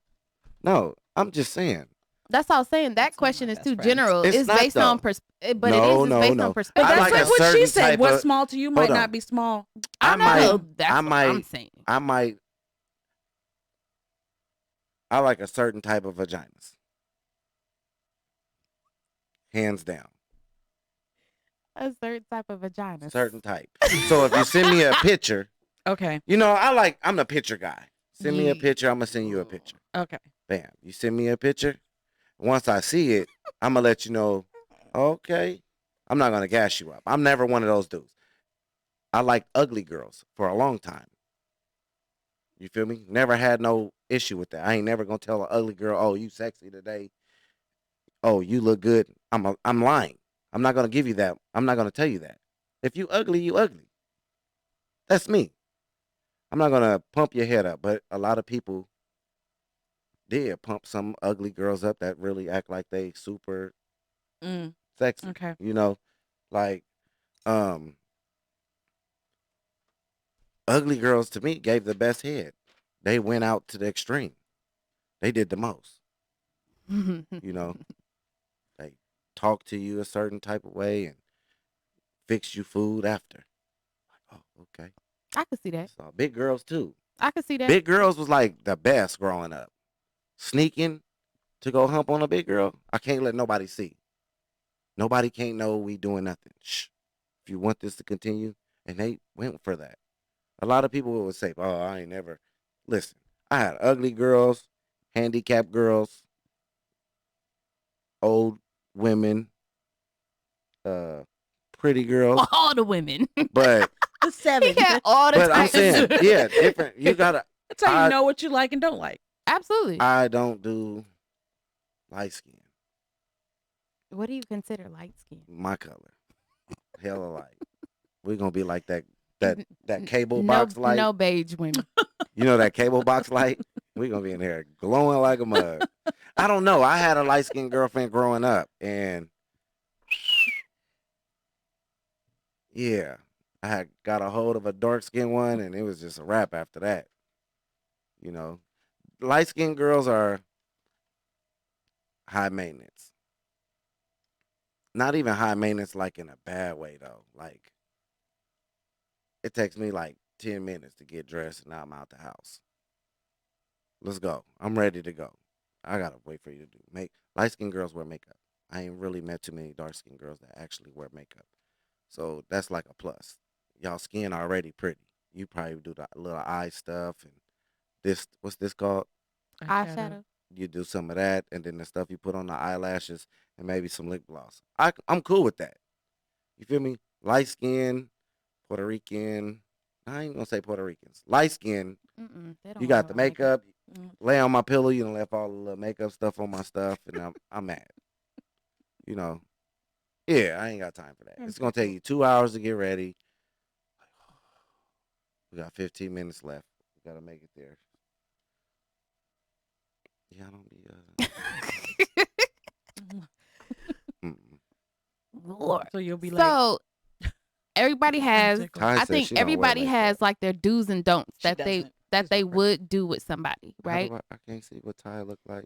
No, I'm just saying. That's all I'm saying. That That's one of question my is best too friends. general. It's It's not, based on though. but it No, is. It's no, based no. on But perspective. that's like like a what she certain said. type What's of- small to you Hold might on. not be small. I I know. might- That's I what might- I'm saying. I like a certain type of vaginas. Hands down. A certain type of vagina. Certain type. So if you send me a picture, Okay. you know, I'm a picture guy. Send me a picture, I'm going to send you a picture. Okay. Bam. You send me a picture. Once I see it, I'm going to let you know, okay. I'm not going to gas you up. I'm never one of those dudes. I liked ugly girls for a long time. You feel me? Never had no issue with that. I ain't never going to tell an ugly girl, oh, you sexy today. Oh, you look good. I'm lying. I'm not going to give you that. I'm not going to tell you that. If you ugly, you ugly. That's me. I'm not going to pump your head up, but a lot of people did pump some ugly girls up that really act like they super Mm, sexy. okay. You know, like ugly girls to me gave the best head. They went out to the extreme. They did the most. You know, they talk to you a certain type of way and fix you food after. Like, oh, okay. I could see that. So big girls too. I could see that. Big girls was like the best growing up. Sneaking to go hump on a big girl, I can't let nobody see. Nobody can't know we doing nothing. Shh. If you want this to continue, and they went for that. A lot of people would say, "Oh, I ain't never." Listen, I had ugly girls, handicapped girls, old women, pretty girls, All the women. but The 7. He had all the but I'm types. saying, yeah, different. You gotta. That's how you I- know what you like and don't like. Absolutely. I don't do light skin. What do you consider light skin? My color, hella light. We're gonna be like that cable No, box light. no beige women. You know that cable box light? We're gonna be in there glowing like a mug. I don't know. I had a light skinned girlfriend growing up, and yeah, I had got a hold of a dark skinned one, and it was just a wrap after that. You know, light skinned girls are high maintenance. Not even high maintenance, like in a bad way though. Like it takes me like 10 minutes to get dressed, and I'm out the house. Let's go. I'm ready to go. I gotta wait for you to do light skinned girls wear makeup. I ain't really met too many dark skinned girls that actually wear makeup. So that's like a plus. Y'all skin already pretty. You probably do the little eye stuff and this what's this called? Eyeshadow. You do some of that and then the stuff you put on the eyelashes and maybe some lip gloss. I'm cool with that. You feel me? Light skin, Puerto Rican. I ain't gonna say Puerto Ricans. Light skin. They don't You wear got the no makeup. makeup. Lay on my pillow. You done left all the little makeup stuff on my stuff, and I'm mad. You know, yeah, I ain't got time for that. It's gonna take you 2 hours to get ready. We got 15 minutes left. We gotta make it there. Yeah, I don't be. Mm-mm. Lord. So you'll be like, So everybody has. tickled. Ty I said think she don't wear everybody has makeup. like their do's and don'ts She that they doesn't. that She's they different. would do with somebody, How right? do I can't see what Ty look like.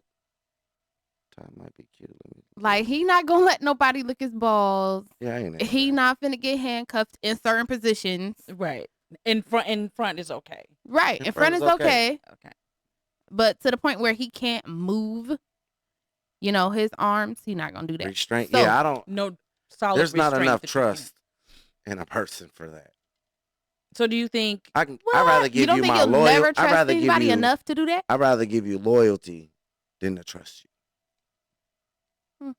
Ty might be cute. Let me. Like he not gonna let nobody lick his balls. Yeah, I ain't. into He that. not finna get handcuffed in certain positions. Right. In front is okay. Right. In In front front is is okay. okay. Okay. But to the point where he can't move, his arms, he not gonna do that. Restraint. So- Yeah, I don't. No solid. There's not restraint enough that you can- trust in a person for that. So do you think? I can. What? I'd rather you give don't you think my you'll loyal. never I'd trust rather give anybody you. enough to do that? I'd rather give you loyalty than to trust you. Hmm.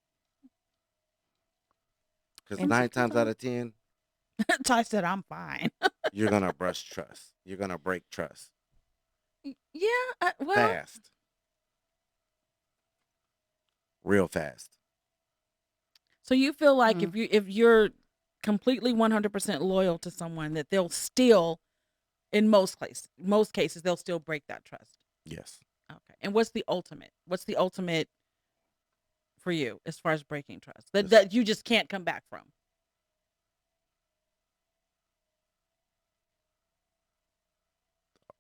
Because Interesting 9 times out thought. of 10, Ty said, "I'm fine." you're gonna brush trust. You're gonna break trust Yeah. Well. fast, real fast. So you feel like Mm. if you're completely 100% loyal to someone, that they'll still, in most cases, they'll still break that trust. Yes. Okay. And what's the ultimate? What's the ultimate for you as far as breaking trust that, Dis- that you just can't come back from?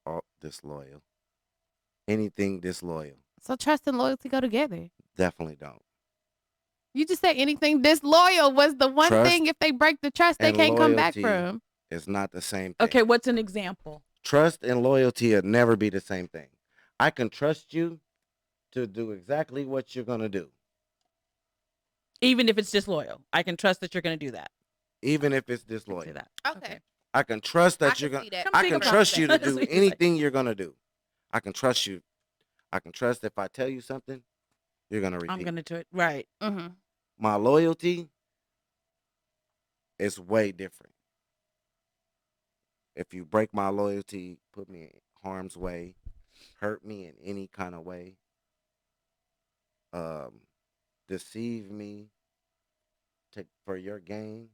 All disloyal. Anything disloyal. So trust and loyalty go together. Definitely don't. You just said anything disloyal was the one Trust thing. If they break the trust, they and can't come back loyalty from. is not the same thing. Okay, what's an example? Trust and loyalty will never be the same thing. I can trust you to do exactly what you're going to do, Even if it's disloyal, I can trust that you're going to do that. even if it's I can say disloyal. that. Okay. I can trust I that you're can going see that. Come I see can about trust that. you to That's do what you say. anything you're going to do. I can trust you. I can trust if I tell you something, you're going to repeat. I'm going to do it. Right. Mm-hmm. My loyalty is way different. If you break my loyalty, put me in harm's way, hurt me in any kind of way, um, deceive me for your gain,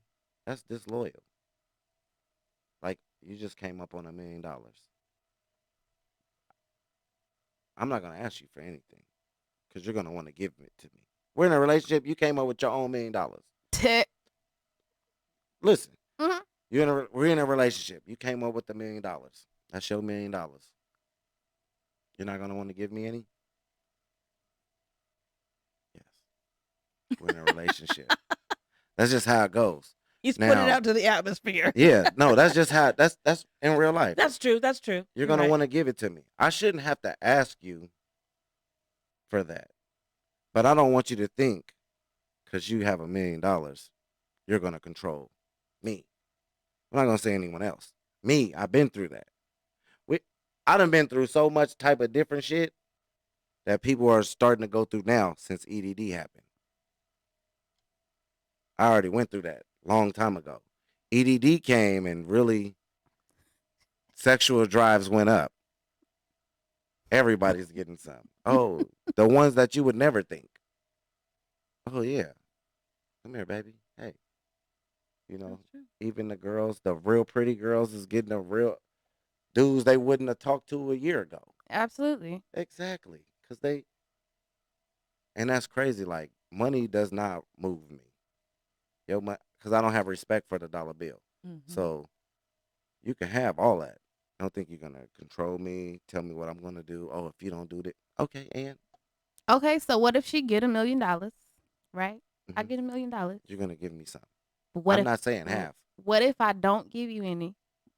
that's disloyal. Like you just came up on $1 million. I'm not gonna ask you for anything because you're gonna want to give it to me. We're in a relationship. You came up with your own $1 million. Listen, Mhm. we're in a relationship. You came up with $1 million. That's your $1 million. You're not gonna want to give me any. Yes, we're in a relationship. That's just how it goes. He's put it Now- out to the atmosphere. Yeah, no, that's just how that's in real life. That's true. That's true. You're gonna want to give it to me. I shouldn't have to ask you for that, but I don't want you to think because you have $1 million, you're gonna control me. I'm not gonna say anyone else. Me, I've been through that. I done been through so much type of different shit that people are starting to go through now since EDD happened. I already went through that long time ago. EDD came and really sexual drives went up. Everybody's getting some. Oh, the ones that you would never think. Oh yeah, come here, baby. Hey, you know, That's true. even the girls, the real pretty girls, is getting the real dudes they wouldn't have talked to a year ago. Absolutely. Exactly, because and that's crazy. Like money does not move me. Yo, because I don't have respect for the dollar bill. Mhm. So you can have all that. I don't think you're gonna control me, tell me what I'm gonna do. Oh, if you don't do that, okay, and Okay, so what if she get $1 million? Right? I Mhm. get $1 million. you're gonna give me some. But what I'm if not saying half. what if I don't give you any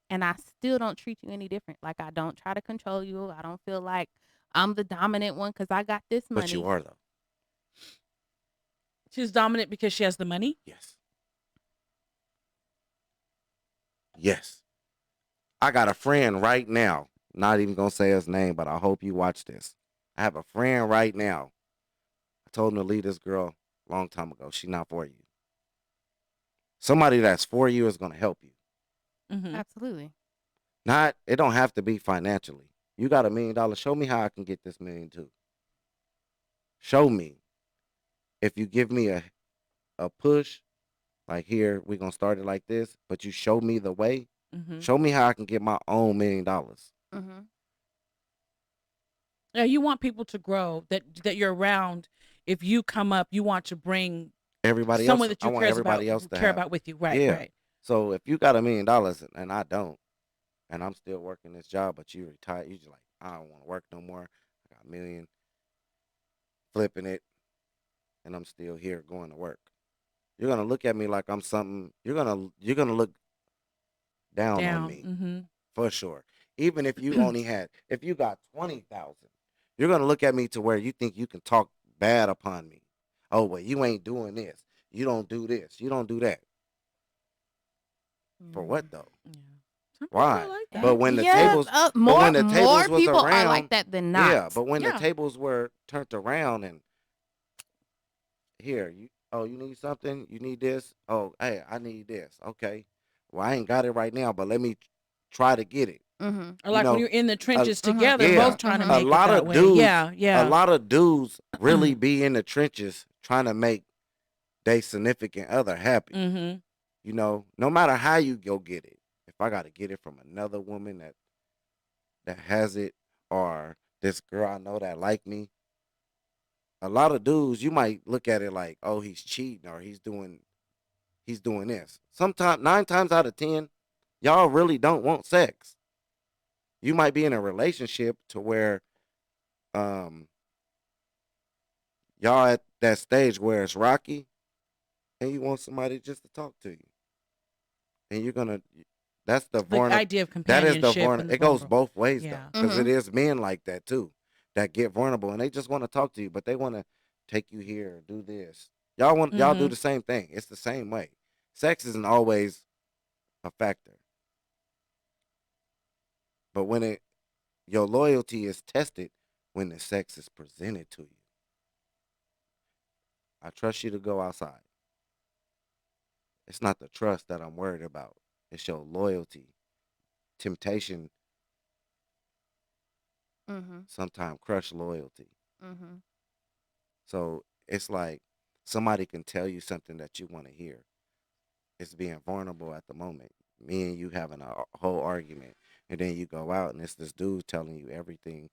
and I still don't treat you any different? Like I don't try to control you. I don't feel like I'm the dominant one because I got this money. But you are though. She's dominant because she has the money. Yes. Yes. I got a friend right now. Not even gonna say his name, but I hope you watch this. I have a friend right now. I told him to leave this girl a long time ago. She's not for you. Somebody that's for you is gonna help you. Mm-hmm. Absolutely. Not it don't have to be financially. You got $1 million. Show me how I can get this million too. Show me. If you give me a push, like here, we're gonna start it like this, but you show me the way, Mm-hmm. show me how I can get my own $1 million. Mm-hmm. Yeah, you want people to grow. That you're around. If you come up, you want to bring Everybody someone else, that you I want cares everybody about, else to care have. about with you. Right. Yeah. Right. So if you got $1 million and I don't, and I'm still working this job, but you retired, you just like, I don't want to work no more. I got $1 million, flipping it, and I'm still here going to work. You're gonna look at me like I'm something. You're gonna look down on Down. me Mm-hmm. for sure. Even if you if you got 20,000, you're gonna look at me to where you think you can talk bad upon me. Oh well, you ain't doing this. You don't do this. You don't do that. For what though? Yeah. Some people Why? are like that. But when the Yeah, tables, more, when the more tables was people are around- like that than not. yeah. But when Yeah. the tables were turned around and here, you need something. You need this. Oh, hey, I need this. Okay. Well, I ain't got it right now, but let me try to get it. Mm-hmm. Or like know, when you're in the trenches mhm, together, yeah. both trying to Mhm. make A lot it that of way. dudes- Yeah. Yeah. A lot of dudes really be in the trenches trying to make their significant other happy. Mm-hmm. You know, no matter how you go get it. If I got to get it from another woman that has it, or this girl I know that like me. A lot of dudes, you might look at it like, oh, he's cheating or he's doing this. Sometimes 9 times out of 10, y'all really don't want sex. You might be in a relationship to where um y'all at that stage where it's rocky and you want somebody just to talk to you. And you're gonna that's the Like the vulnerable idea of that is the companionship. vulnerable. It goes both ways though. Yeah. Because it Mhm. is men like that too that get vulnerable and they just want to talk to you, but they want to take you here, do this. Y'all do Mhm. the same thing. It's the same way. Sex isn't always a factor. But when your loyalty is tested when the sex is presented to you. I trust you to go outside. It's not the trust that I'm worried about. It's your loyalty. Temptation Mhm. sometimes crush loyalty. Mhm. So it's like somebody can tell you something that you want to hear. It's being vulnerable at the moment. Me and you having a whole argument, and then you go out and it's this dude telling you everything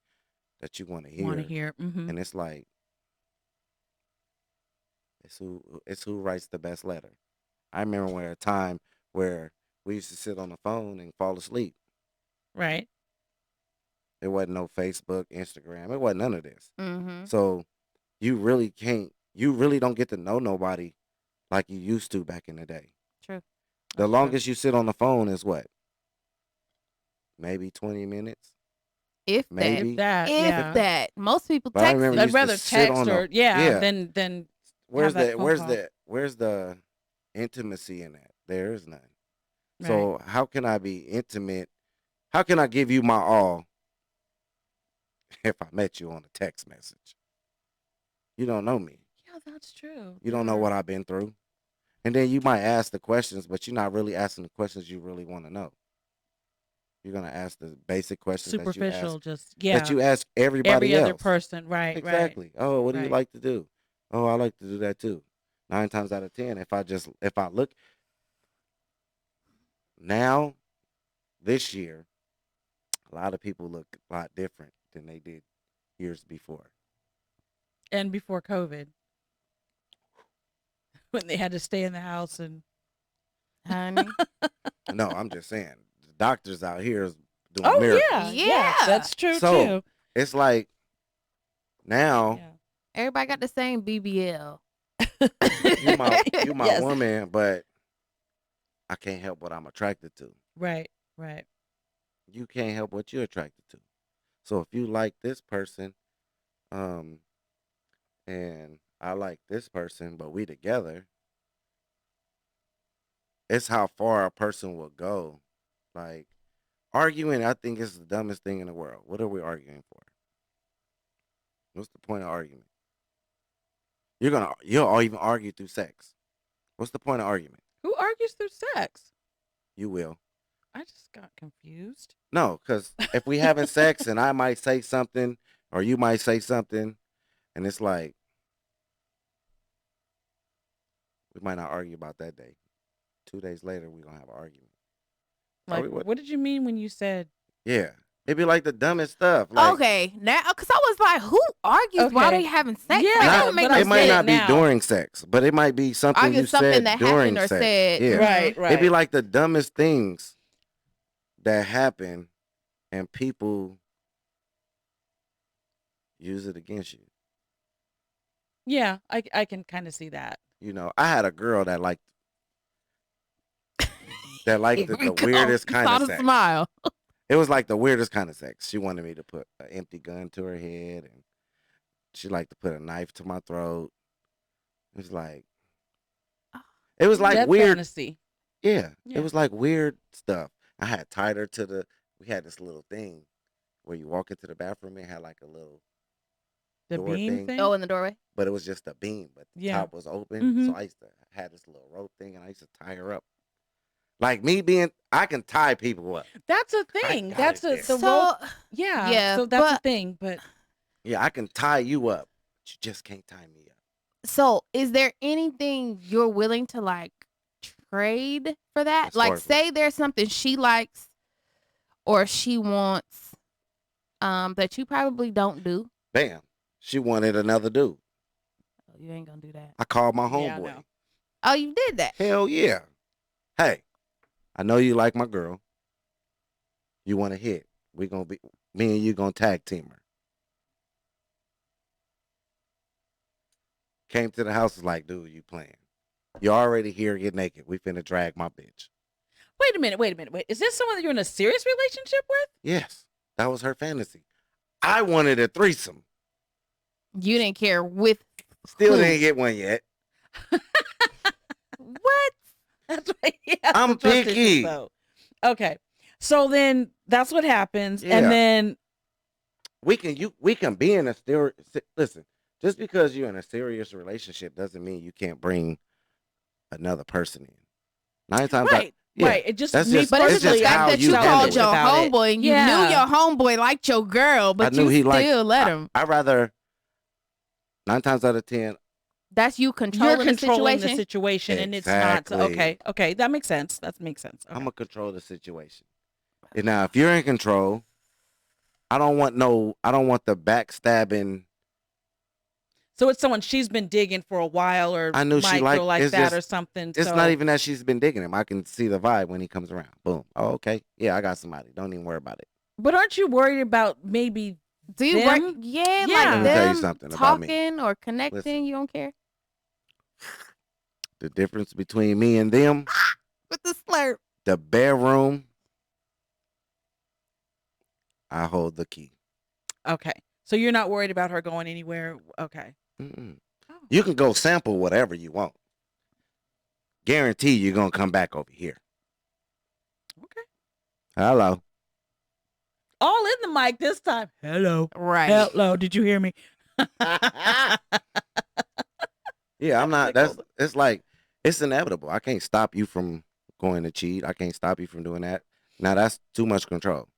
that you want to Want to hear, hear? Mm-hmm. and it's like it's who writes the best letter. I remember a time where we used to sit on the phone and fall asleep. Right. There wasn't no Facebook, Instagram. It wasn't none of this. Mhm. So you really can't. You really don't get to know nobody like you used to back in the day. True. The That's true. longest you sit on the phone is what? Maybe 20 minutes. If If Maybe. that, If yeah. that. Most people But I text remember you. you I'd used to rather sit text on or the yeah, yeah. than Where's have that the phone call. where's the intimacy in that? There is none. Right. So how can I be intimate? How can I give you my all if I met you on a text message? You don't know me. Yeah, that's true. You don't know what I've been through. And then you might ask the questions, but you're not really asking the questions you really want to know. You're gonna ask the basic questions Superficial, just that yeah. you ask everybody Every other else. person, right, Exactly. Oh, what do you right. like to do? Oh, I like to do that too. 9 times out of 10, if I look now, this year, a lot of people look a lot different than they did years before. And before COVID, when they had to stay in the house and Honey. No, I'm just saying, the doctors out here is doing oh miracles. yeah, Yeah. that's true So too. it's like now Yeah. Everybody got the same BBL. you my Yes. woman, but I can't help what I'm attracted to. Right, right. You can't help what you're attracted to. So if you like this person, um, and I like this person, but we together, it's how far a person will go. Like arguing, I think is the dumbest thing in the world. What are we arguing for? What's the point of argument? You'll even argue through sex. What's the point of argument? Who argues through sex? You will. I just got confused. No, because if we having sex and I might say something or you might say something, and it's like we might not argue about that day. 2 days later, we're gonna have an argument. Like, what did you mean when you said? Yeah, it'd be like the dumbest stuff. Like, Okay, now because I was like, who argues while Okay. they having sex? Yeah, Like, that don't make but no it might sense. not be now. during sex, but it might be something Argue you something said that during happened or sex. said. Yeah, Right, right. it'd be like the dumbest things that happen, and people use it against you. Yeah, I can kind of see that. You know, I had a girl that liked the weirdest kind Saw of the sex. smile. It was like the weirdest kind of sex. She wanted me to put an empty gun to her head, and she liked to put a knife to my throat. It was like That weird. fantasy. Yeah, Yeah. it was like weird stuff. I had tied her to we had this little thing where you walk into the bathroom and had like a little The door beam thing. Oh, in the doorway. but it was just a beam, but the Yeah. top was open. So Mhm. I used to have this little rope thing and I used to tie her up. Like I can tie people up. That's a thing. got That's it the there. rope. So Yeah. yeah, So that's a but- thing. But Yeah, I can tie you up, but you just can't tie me up. So, is there anything you're willing to like trade for that? As far Like, as say there's something she likes or she wants, that you probably don't do. Bam. She wanted another dude. Oh, you ain't gonna do that. I called my Yeah, I homeboy. know. Oh, you did that. Hell yeah. Hey, I know you like my girl. You want to hit. Me and you gonna tag team her. Came to the house, was like, dude, you playing. You already here, get naked. We finna drag my bitch. Wait a minute. Wait. Is this someone that you're in a serious relationship with? Yes, that was her fantasy. I wanted a threesome. You didn't care with Still who? didn't get one yet. What? That's right. Yeah, I'm the trust issues, picky. though. Okay. So then that's what happens. Yeah. And then We can be in a listen, just because you're in a serious relationship doesn't mean you can't bring another person in. 9 times out, right. yeah, Right. It just that's me just- But it's it's the just personally, how fact that you you handle called it. your about it. homeboy and you Yeah. knew your homeboy liked your girl, but I knew you he still liked- let him. I rather 9 times out of 10, That's you you're controlling, controlling the the situation. situation, and it's not. So, Exactly. okay. That makes sense. That makes sense. Okay. I'm gonna control the situation. And now, if you're in control, I don't want the backstabbing. So it's someone she's been digging for a while, or I knew she might liked- feel like it's that just- or something. It's so, not even that she's been digging him. I can see the vibe when he comes around. Boom. Oh, okay. Yeah, I got somebody. Don't even worry about it. But aren't you worried about maybe? Do you Them? work? Yeah, Yeah. like Let me tell you them something about me. talking or connecting. Listen. You don't care The difference between me and them, with the slurp. the bedroom, I hold the key. Okay. So you're not worried about her going anywhere. Okay. Mm-mm. Oh. You can go sample whatever you want. Guarantee you're gonna come back over here. Okay. Hello. All in the mic this time. Hello. Right. Hello. Did you hear me? Yeah, I'm not. Tickled. It's like it's inevitable. I can't stop you from going to cheat. I can't stop you from doing that. Now that's too much control.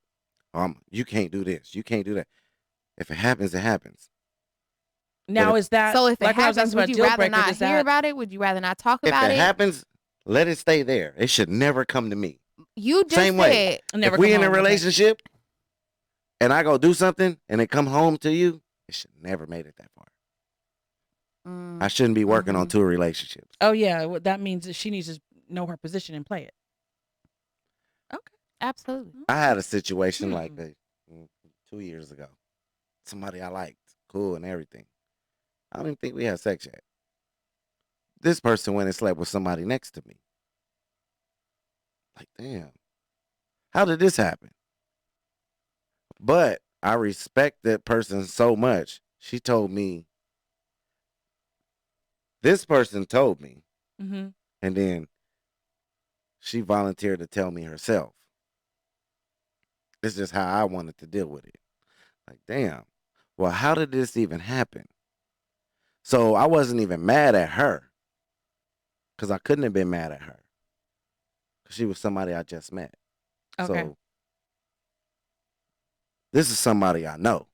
You can't do this. You can't do that. If it happens, it happens. Now is that So if it like when I was happens, asking would about you deal rather breaker, not does hear that- about it? Would you rather not talk If about it it? happens, let it stay there. It should never come to me. You just Same way. said Never if we come in a home, okay. relationship and I go do something and it come home to you, it should never made it that far. mm, I shouldn't be working on Mhm. 2 relationships. Oh yeah, well, that means that she needs to know her position and play it. Okay. absolutely. I had a situation like Hmm. 2 years ago. Somebody I liked, cool and everything. I don't even think we had sex yet. This person went and slept with somebody next to me. Like, damn, how did this happen? But I respect that person so much. She told me, this person told me, Mm-hmm. and then she volunteered to tell me herself. It's just how I wanted to deal with it. Like, damn, well, how did this even happen? So I wasn't even mad at her because I couldn't have been mad at her because she was somebody I just met. Okay. So this is somebody I know.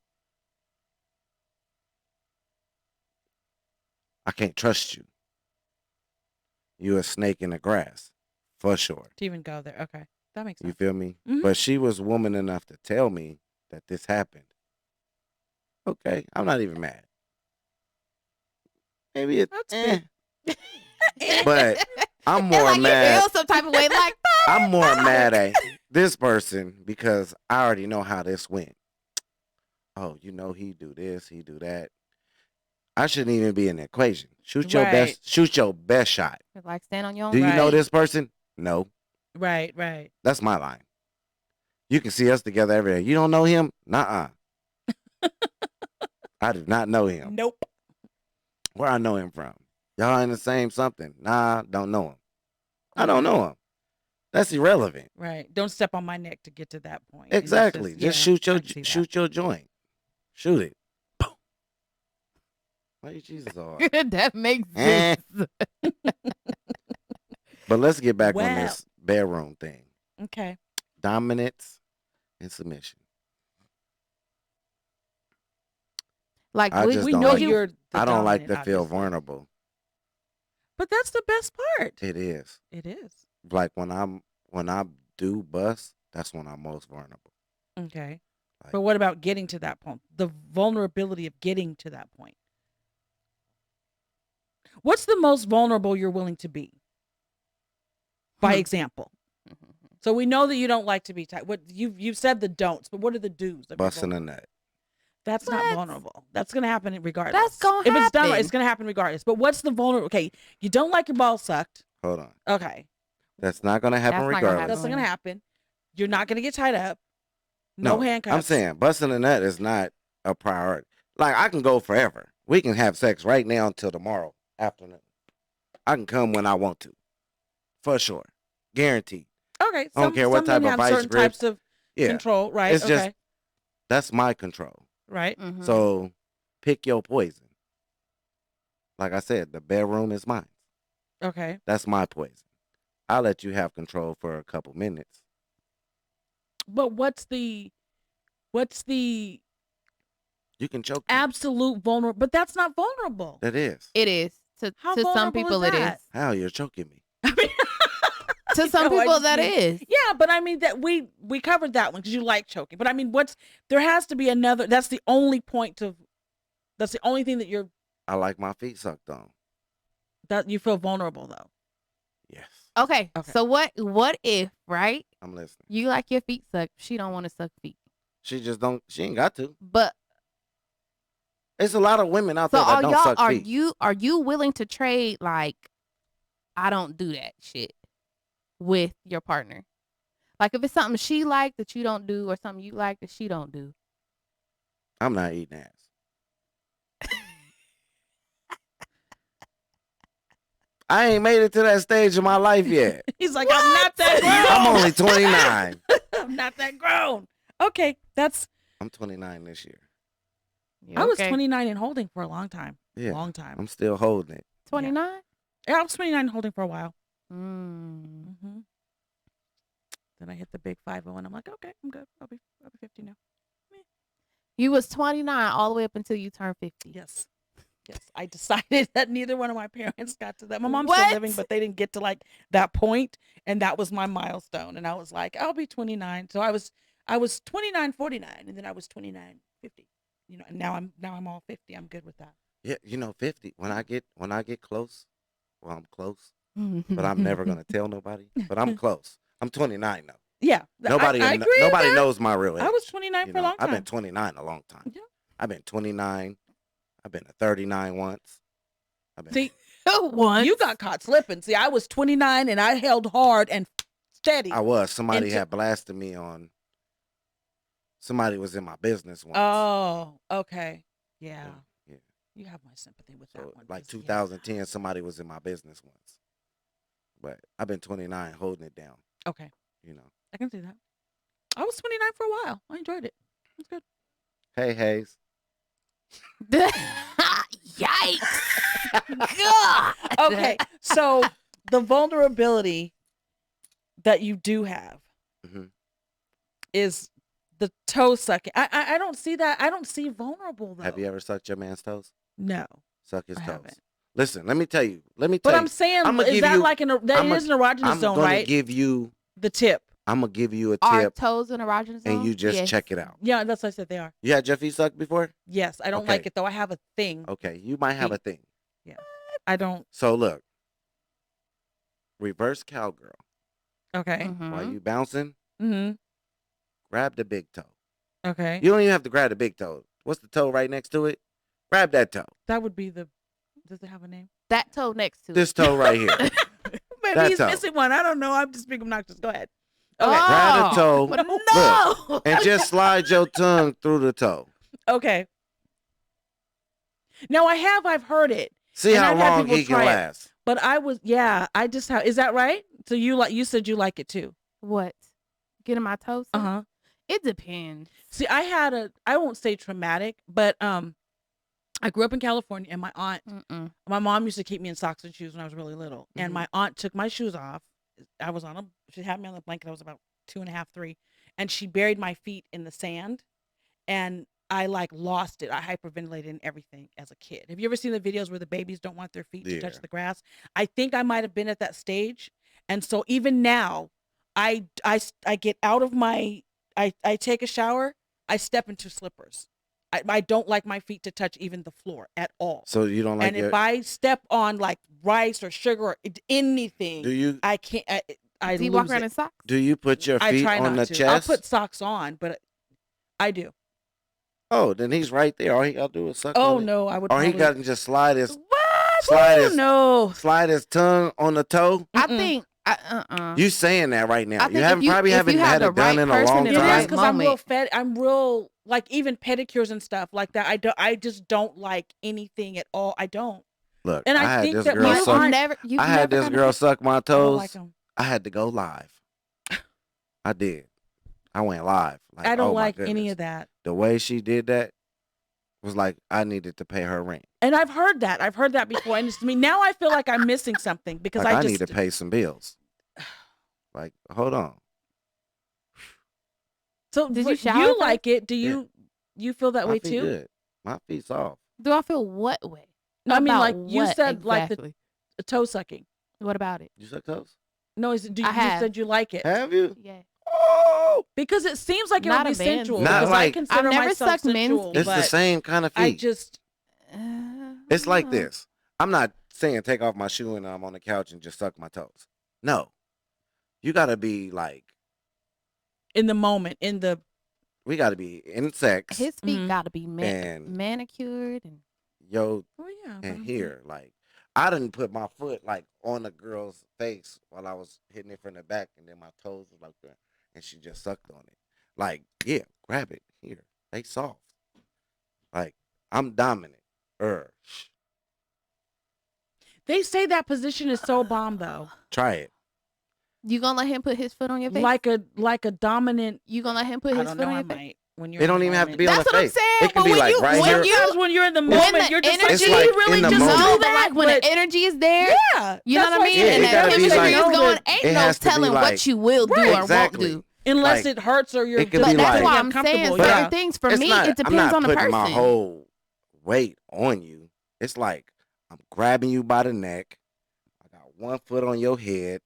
I can't trust you. You a snake in the grass, for sure. To even go there. Okay. That makes You sense. feel me? Mhm. But she was woman enough to tell me that this happened. Okay, I'm not even mad. Maybe it's That's good. but I'm It's more like mad. you feel some type of way, like I'm more mad at this person because I already know how this went. Oh, you know he do this, he do that. I shouldn't even be in the equation. Shoot your Right. best. Shoot your best shot. like stand on your own. Do you know Right. this person? No, Right. Right. that's my line. You can see us together every day. You don't know him? Nuh-uh. I do not know him. Nope. Where I know him from? Y'all in the same something? Nah, don't know him. I don't know him. That's irrelevant. Right. Don't step on my neck to get to that point. It's Exactly. Just yeah, shoot I your can see that. shoot your joint. Shoot it. Boom. Why you Jesus are? That makes Eh. sense. But let's get back on Wow. this bedroom thing. Okay. Dominance and submission. Like I we, just We don't know like- you're. The I don't like to dominant, feel obviously. vulnerable. But that's the best part. It is. It is. Like when I do bust, that's when I'm most vulnerable. Okay. Like, But what about getting to that point? The vulnerability of getting to that point. What's the most vulnerable you're willing to be? By example. So we know that you don't like to be tight. What you've said the don'ts, but what are the do's? busting a nut. That's not What? vulnerable. That's gonna happen regardless. That's gonna if it's done right, happen. it's gonna happen regardless. But what's the vulnerable? Okay, you don't like your ball sucked. Hold on. Okay, That's not gonna happen That's not gonna regardless. that's not gonna happen. You're not gonna get tied up. No handcuffs. I'm saying busting a nut is not a priority. Like, I can go forever. We can have sex right now until tomorrow afternoon. I can come when I want to, for sure, guaranteed. Okay, I don't care what some type men of have vice certain grip. types of Yeah, control, right? it's just that's my control. right. Mhm. So pick your poison. Like I said, the bedroom is mine. Okay. That's my poison. I'll let you have control for a couple minutes. But what's the You can choke me. absolute vulnerable? But that's not vulnerable. That is. It is. To How some vulnerable people, is it is. that? How you're choking me. I mean, To some No, I people, just that mean- is. yeah, but I mean that we covered that one because you like choking. But I mean, there has to be another. That's the only point of. That's the only thing that I like my feet sucked on. you feel vulnerable though. Yes. Okay. Okay. So what if, right? I'm listening. You like your feet sucked. She don't want to suck feet. She ain't got to. But There's a lot of women out so there that are don't y'all suck feet. are you willing to trade, like, I don't do that shit with your partner? Like, if it's something she like that you don't do, or something you like that she don't do. I'm not eating ass. I ain't made it to that stage in my life yet. He's like, I'm not that grown. I'm only 29. I'm not that grown. Okay, I'm 29 this year. I was Okay. 29 and holding for a long time. Yeah. Long time. I'm still holding it. 29. Yeah, I was 29 and holding for a while. Mm. Mm-hmm. Then I hit the big 50 and I'm like, okay, I'm good. I'll be 50 now. You was 29 all the way up until you turned 50. Yes. Yes. I decided that neither one of my parents got to that. My mom's What? still living, but they didn't get to like that point, and that was my milestone. And I was like, I'll be 29. So I was 29, 49, and then I was 29, 50. You know, and now I'm all 50. I'm good with that. Yeah, 50. When I get close, well, I'm close, but I'm never gonna tell nobody. But I'm close. I'm 29 now. Yeah. Nobody I agree with nobody that. knows my real age. I was 29 you for a know? long time. I've been 29 a long time. Yeah. I've been 29. I've been to 39 once. See, Once. you got caught slipping. See, I was 29 and I held hard and steady. I was. Somebody Into- had blasted me on. Somebody was in my business once. Oh, okay. Yeah. Yeah. You have my sympathy with So, that one. like 'cause, yeah. 2010, somebody was in my business once. But I've been 29 holding it down. Okay. You know. I can see that. I was 29 for a while. I enjoyed it. It's good. Hey, Hayes. Yikes. God. Okay. So the vulnerability that you do have Mhm. is the toe sucking. I don't see that. I don't see vulnerable though. Have you ever sucked your man's toes? No. Suck his I toes. haven't. Listen, let me tell you. But I'm saying, I'ma is give that you- like that I'ma- is an erogenous I'm zone, gonna right? give you. The tip. I'm gonna give you a Are tip, toes in erogenous zone? and you just Yes. check it out. Yeah, that's what I said they are. You had your feet sucked before? Yes, I don't like Okay. it though. I have a thing. Okay, you might have a thing. I don't. So look, reverse cowgirl. Okay. Mhm. While you bouncing, Mm-hmm. grab the big toe. Okay. You don't even have to grab the big toe. What's the toe right next to it? Grab that toe. That would be the. Does it have a name? That toe next to This toe right here. Maybe That he's toe. missing one. I don't know. I'm just being obnoxious. Go ahead. it. Okay. Grab the toe. But Look. no. And just slide your tongue through the toe. Okay. Now I've heard it, See And how I've had long people he can try it. last. but I just have. Is that right? So you said you like it too. What? Getting my toes? sucked? Uh-huh. It depends. See, I won't say traumatic, but I grew up in California, and my mom used to keep me in socks and shoes when I was really little. And Mhm. my aunt took my shoes off. She had me on the blanket. I was about 2.5, 3, and she buried my feet in the sand, and I like lost it. I hyperventilated and everything as a kid. Have you ever seen the videos where the babies don't want their feet to touch Yeah. the grass? I think I might have been at that stage, and so even now, I get out of my I take a shower. I step into slippers. I don't like my feet to touch even the floor at all. So you don't like And if I step on like rice or sugar or anything, do you I can't. I Do you lose walk around it. in socks? do you put your I feet try on not the to. I'll chest? put socks on, but I do. Oh, then he's right there. All he gotta do is suck Oh on it. no, I would. Or he probably... got to just slide his What? No. tongue on the toe. I Mm-mm. think. You saying that right now? I You think haven't if probably you haven't have had the it done right in a person long in It the is right time. because I'm real moment. fed. I'm real like even pedicures and stuff like that. I just don't like anything at all. I don't. Look, And I I had think this that girl my You've suck. aunt- never. You've I had never this gotten girl a- suck my I don't toes. like them. I had to go live. I did. I went live. Like, I don't oh my like any goodness. of that. The way she did that was like I needed to pay her rent. And I've heard that. I've heard that before. And it's to me now I feel like I'm missing something because Like, I I just need to pay some bills. Like, hold on. So Did you but shower you first? like it? Do you feel that My way feet too? good. My feet soft. Do I feel what way? No, I mean About like you what said like exactly? the toe sucking. What about it? You suck toes? No, you I have. said you like it. Have you? Yeah. Oh, Because it seems like it Not would be a man's sensual. Not Because I like- consider I've never myself sucked men's sensual, feet. it's the but same kind of feet. I just It's like this. I'm not saying take off my shoe and I'm on the couch and just suck my toes. No. You gotta be like, in the moment, in the we gotta be in sex. His feet Mhm. got to be And- manicured and Yo, oh yeah, but and I'm- here, like, I didn't put my foot like on the girl's face while I was hitting it from the back, and then my toes was like that, and she just sucked on it. Like, yeah, grab it here. They soft. Like, I'm dominant. They say that position is so bomb though. Try it. you gonna let him put his foot on your face? Like a dominant. You gonna let him put I his don't foot know. on I your face? might when you're. They in don't the even have to moment. be on That's the what I'm face. saying, It could but be when like you- right when here. you- Sometimes when you're in the When moment, the you're just energy, It's like in really the just moment. know do that, like when but- the energy is there, yeah, you know that's what I mean, Yeah, and it the gotta be chemistry like- is going. it Ain't no has to be telling like- what you will do Right, or exactly. won't do. unless Like, it hurts or you're it could But be that's like- why I'm saying uncomfortable. But certain I- things. For It's me, not, it depends I'm not on the putting person. my whole weight on you. It's like I'm grabbing you by the neck. I got one foot on your head,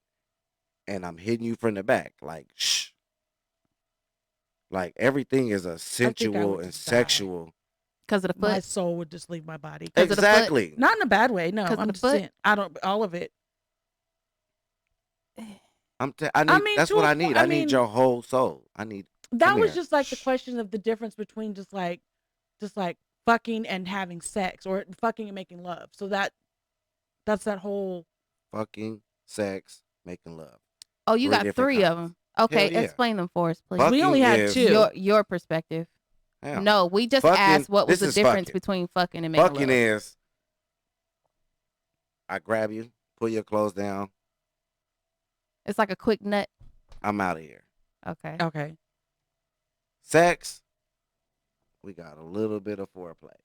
and I'm hitting you from the back. Like, shh. Like, everything is a sensual would and just die. sexual. Because of the My foot. soul would just leave my body. 'Cause of the foot? Exactly. Not in a bad way. No, 'Cause of I'm the just foot? saying. I don't. All of it. I need. That's to what a I point- need. I I need mean- your whole soul. I need. That Come was here. just like the Shh. question of the difference between just like fucking and having sex, or fucking and making love. So that's that whole. Fucking, sex, making love. Oh, you Three got different three of kinds. them. Okay, yeah. explain them for us, please. Fucking We only had is- two. Your perspective. Hell, No, we just Fucking- asked what was this the is difference fucking. between fucking and making Fucking love. is. I grab you, pull your clothes down. It's like a quick nut. I'm out of here. Okay. Okay. Sex. We got a little bit of foreplay.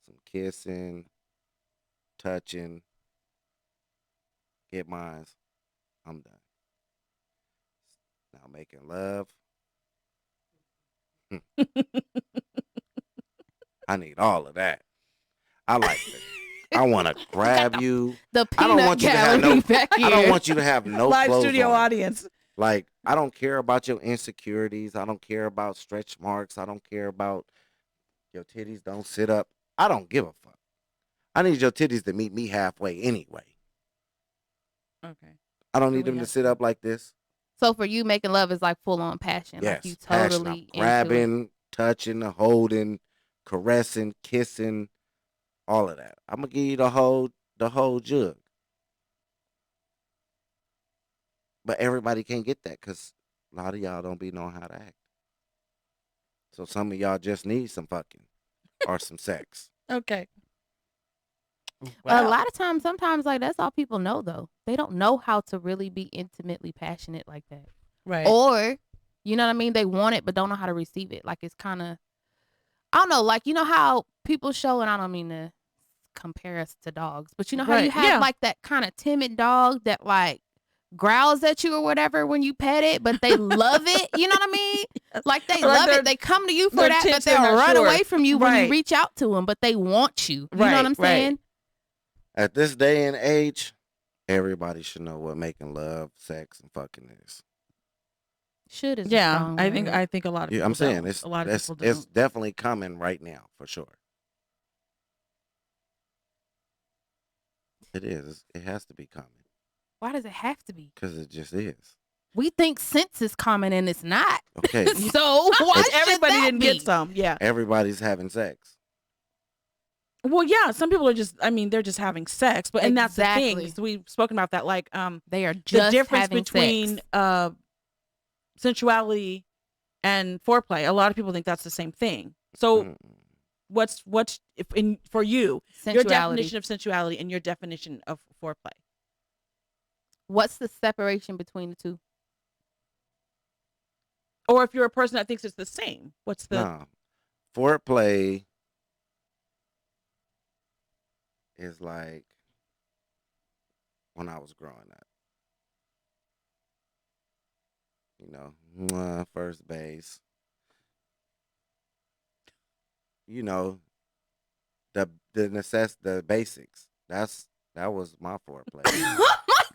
Some kissing, touching. Get mines. I'm done. Now making love. I need all of that. I like that. I want to grab you. The I don't peanut want you to have gallery no. back here. I don't want you to have no Live clothes studio on. audience. Like, I don't care about your insecurities. I don't care about stretch marks. I don't care about your titties don't sit up. I don't give a fuck. I need your titties to meet me halfway anyway. Okay. I don't So need we them to have sit to- up like this. So for you, making love is like full on passion. Yes, Like you passion. totally I'm into it. grabbing, touching, holding, caressing, kissing, all of that. I'm gonna give you the whole jug. But everybody can't get that because a lot of y'all don't be knowing how to act. So some of y'all just need some fucking or some sex. Okay. A lot of times, sometimes like that's all people know though. They don't know how to really be intimately passionate like that. Right. Or, you know what I mean? They want it but don't know how to receive it. Like it's kind of, I don't know. Like you know how people show, and I don't mean to compare us to dogs, but you know how you Right, have yeah. like that kind of timid dog that like growls at you or whatever when you pet it, but they love it. You know what I mean? Like they Or like love they're- it. They come to you for they're that, but tense, they'll they're not run sure. away from you when Right. you reach out to them. But they want you. You know Right, what I'm right. saying? At this day and age, everybody should know what making love, sex, and fucking is. Should is a Yeah, strong I word. think a lot of Yeah, people I'm saying don't. A lot of people it's don't. definitely coming right now for sure. It is. It has to be coming Why does it have to be? because it just is. We think sense is common and it's not. Okay, So why But should everybody that didn't be? get some. Yeah. everybody's having sex. Well, yeah, some people are just, I mean, they're just having sex, but and that's the thing. Exactly. So we've spoken about that, like They are the just difference having between sex. sensuality and foreplay. A lot of people think that's the same thing. So Mm. what's if in for you, your Sensuality. definition of sensuality and your definition of foreplay? What's the separation between the two? Or if you're a person that thinks it's the same, what's the No, foreplay is like when I was growing up. You know, first base. You know, the basics. That was my foreplay.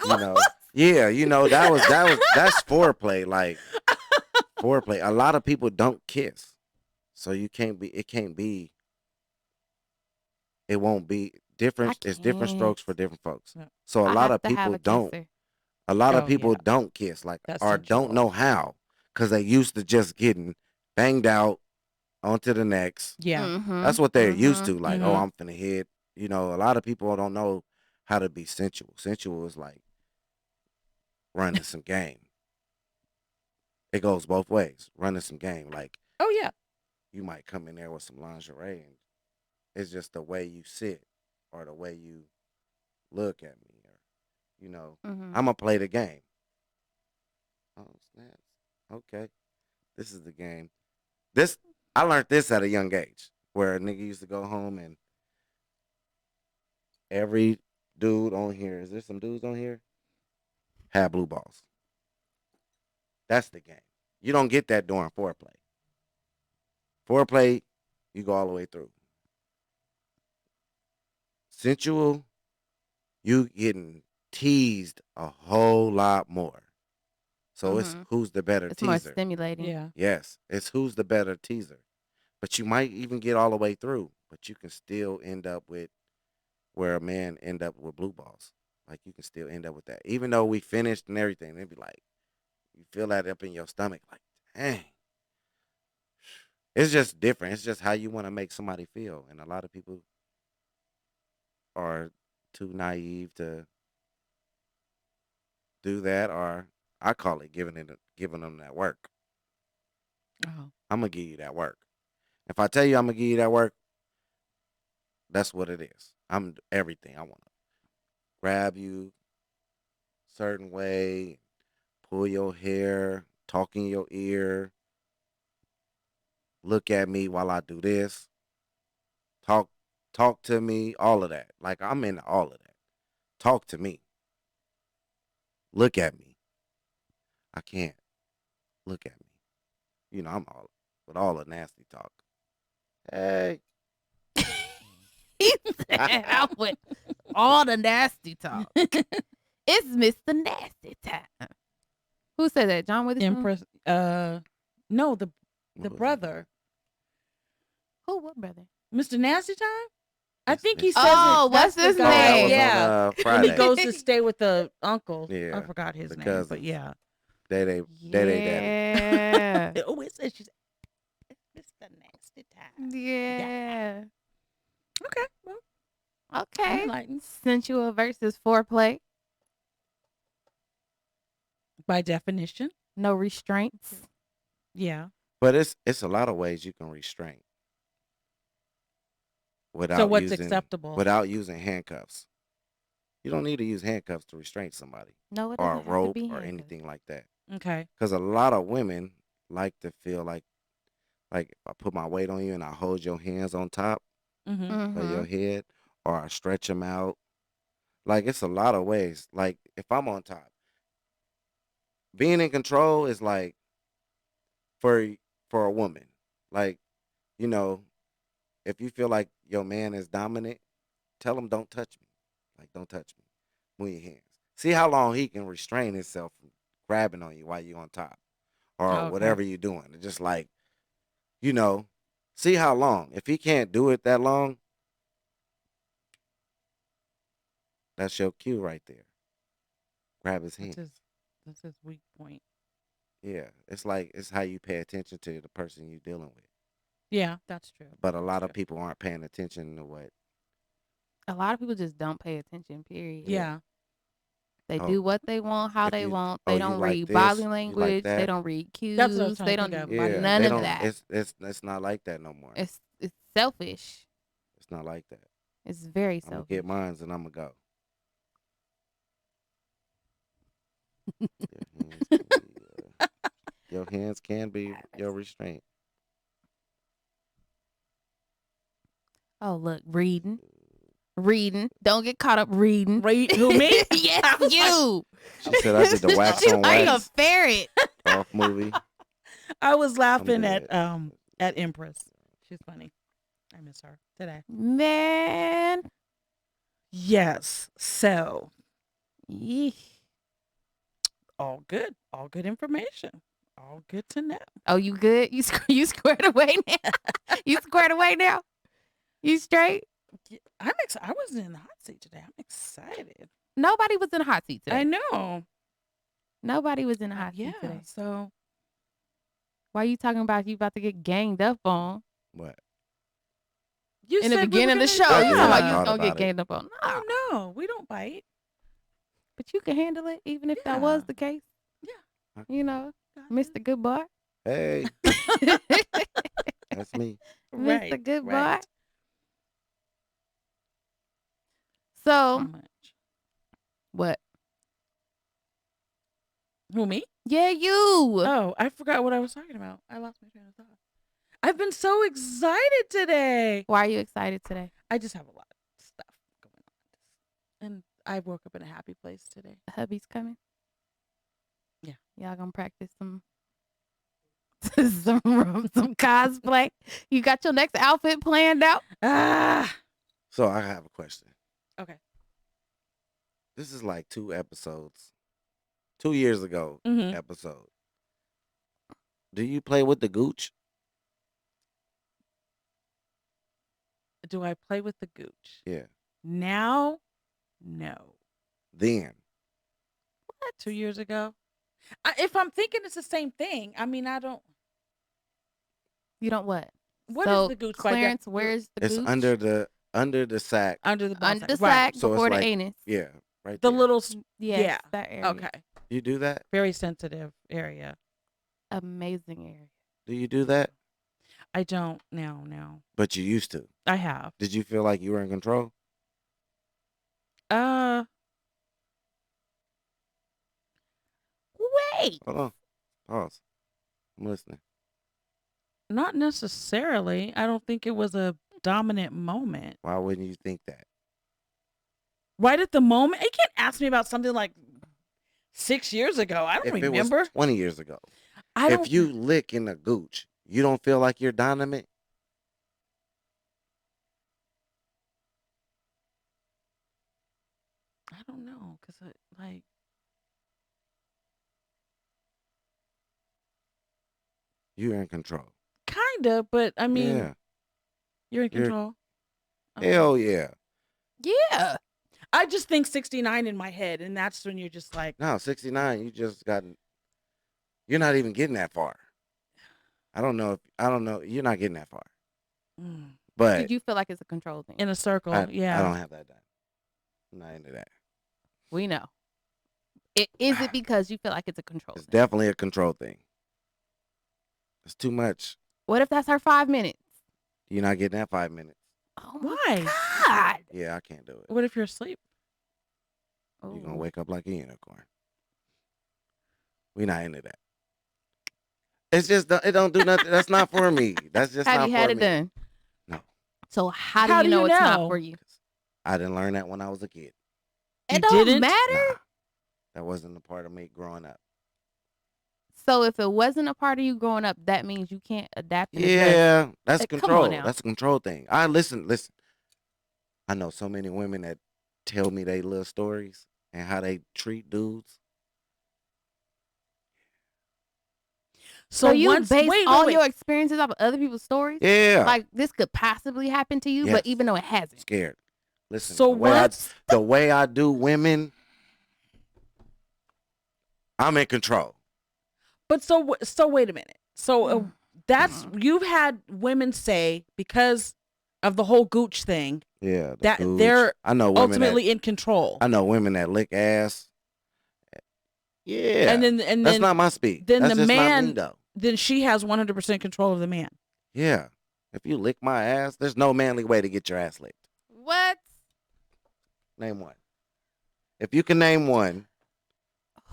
You know, yeah, that's foreplay. Like foreplay. A lot of people don't kiss, so you can't be. It can't be. It won't be different. It's different strokes for can't. different folks. Yeah. So a I lot have of to have people a don't. kisser. A lot of Oh, people yeah. don't kiss, like, That's or don't know sensual. how, because they used to just getting banged out onto the next. Yeah. Mm-hmm. That's what they're used Mm-hmm. to. Like, oh, I'm finna hit. You know, a lot of people don't know how to be sensual. Sensual is like running some game. It goes both ways. Running some game. Like Oh yeah. you might come in there with some lingerie, and it's just the way you sit or the way you look at me, or you know, Mm-hmm. I'm gonna play the game. Oh snaps! Okay, this is the game. This I learned this at a young age, where a nigga used to go home and every dude on here. Is there some dudes on here? Have blue balls. That's the game. You don't get that during foreplay. Foreplay, you go all the way through. Sensual, you getting teased a whole lot more. So it's Mm-hmm. who's the better It's more teaser. stimulating. Yeah. Yes, it's who's the better teaser. But you might even get all the way through, but you can still end up with where a man end up with blue balls. Like you can still end up with that. Even though we finished and everything, they'd be like, you feel that up in your stomach, like, dang. It's just different. It's just how you want to make somebody feel. And a lot of people are too naive to do that, or I call it giving them that work. Oh. I'm gonna give you that work. If I tell you I'm gonna give you that work, that's what it is. I'm everything. I want to grab you certain way, pull your hair, talk in your ear, look at me while I do this, talk talk to me, all of that. Like I'm into all of that. Talk to me. Look at me. I can't. Look at me. You know, I'm all with all the nasty talk. Hey. He said I went all the nasty talk. It's Mr. Nasty Time. Who said that? John Witherspoon? Empress. No, the What was it? brother, Who? What brother? Mr. Nasty Time. I Yes, think he Mr. says Oh, it. what's That's his the Oh, that guy. name? was Yeah. on When he Friday. goes to stay with the uncle. Yeah, I forgot his the name, cousins. but yeah. Daddy. Yeah. It always says she's Mr. Nasty Time. Yeah. Okay. Well, Okay. enlightened. Sensual versus foreplay. By definition. No restraints. Yeah. But it's a lot of ways you can restrain without So what's using acceptable? without using handcuffs. You don't need to use handcuffs to restrain somebody No, it or a doesn't have to rope be or handcuffs. anything like that. Okay. Because a lot of women like to feel like if I put my weight on you and I hold your hands on top Mm-hmm. of your Mhm. head or I stretch them out. Like it's a lot of ways. Like if I'm on top, being in control is like for for a woman. Like you know, if you feel like your man is dominant, tell him don't touch me. Like don't touch me. Move your hands. See how long he can restrain himself from grabbing on you while you're on top. or Okay. whatever you're doing. It's just like, you know, see how long. If he can't do it that long, that's your cue right there. Grab his hand. That's his weak point. Yeah, it's like it's how you pay attention to the person you're dealing with. Yeah, that's true. But a That's lot of true. people aren't paying attention to what. A lot of people just don't pay attention, period. Yeah. They Oh, do what they want, how if they you want. oh They you don't like read body this, you like language. They that. don't read That's what I was cues. trying They to don't think of. do Body Yeah, none they of don't. language. that. It's not like that no more. It's selfish. It's not like that. It's very I'm gonna selfish. get mines and I'm gonna go. Your hands can be your restraint. Oh, look, reading. Don't get caught up reading. Right? Who, me? Yes, you. She said I did the wax She's on like a wax ferret. off movie. I was laughing dead. at Empress. She's funny. I miss her today. Man. Yes. So Yeesh. all good. All good information. All good to know. Oh, you good? You squared away now? You squared away now? You straight? Yeah, I wasn't in the hot seat today. I'm excited. Nobody was in a hot seat today. I know. Nobody was in a hot Yeah. seat today. So Why are you talking about you about to get ganged up on? What? you In the said we were beginning of the gonna- show, you Yeah, talking I about you was thought gonna get about it. ganged up on. No. Oh no, we don't bite. But you can handle it, even if that was Yeah. the case. Yeah. You know, Got Mr. it. Good Boy. Hey, that's me. Mr. Right, Good Boy. right. So, Much. what? Who, me? Yeah, you. Oh, I forgot what I was talking about. I lost my train of thought. I've been so excited today. Why are you excited today? I just have a lot of stuff going on. And I woke up in a happy place today. Hubby's coming. Yeah. Y'all gonna practice some some cosplay. You got your next outfit planned out? Ah. So I have a question. Okay. This is like 2 episodes, 2 years ago Mm-hmm. episode. Do you play with the gooch? Do I play with the gooch? Yeah. Now? No. Then 2 years ago? If I'm thinking it's the same thing, I mean, I don't. You don't what? What is So, the gooch? So I Clarence, got- where's the it's gooch? under the sack. under the ball Under the sack. Right. sack So it's before the like- anus. Yeah, right The there. little. Yes, Yeah. that area. Okay. You do that? Very sensitive area. Amazing area. Do you do that? I don't now. No. But you used to. I have. Did you feel like you were in control? Wait. Hold on. Pause. I'm listening. Not necessarily. I don't think it was a dominant moment. Why wouldn't you think that? Right at the moment, you can't ask me about something like 6 years ago. I don't If it remember. was 20 years ago. I don't. If you lick in a gooch, you don't feel like you're dominant? I don't know, cause like You're in control. kinda, but I mean, Yeah. you're in You're- control. Okay. Hell yeah. Yeah. I just think 69 in my head, and that's when you're just like, No, 69, you're not even getting that far. I don't know. You're not getting that far. mm, But Did you feel like it's a control thing? in a circle. I Yeah. don't have that done. I'm not into that. We know. Is it because you feel like it's a control It's thing? definitely a control thing. It's too much. What if that's her 5 minutes? You're not getting that 5 minutes. Oh Why? my God. Yeah, I can't do it. What if you're asleep? You're Ooh. gonna wake up like a unicorn. We're not into that. It's just it don't do nothing. That's not for me. That's just Have not you had for it me. done? No. So how How do you know it's not know? for you? I didn't learn that when I was a kid. You It don't didn't? matter. Nah, that wasn't a part of me growing up. So if it wasn't a part of you growing up, that means you can't adapt and adjust. Yeah, that's Come on control. now. That's a control thing. I listen. I know so many women that tell me they little stories and how they treat dudes. So you once, base wait, all wait. your experiences off of other people's stories? Yeah. Like this could possibly happen to you, Yes. but even though it hasn't. Scared. Listen, So the way I do women, I'm in control. But so wait a minute. So that's you've had women say because of the whole gooch thing Yeah. that gooch. they're I know women ultimately in control. I know women that lick ass. Yeah. And that's then not my speed. then That's the just man- not me, though. then she has 100% control of the man. Yeah. If you lick my ass, there's no manly way to get your ass licked. What? Name one. If you can name one,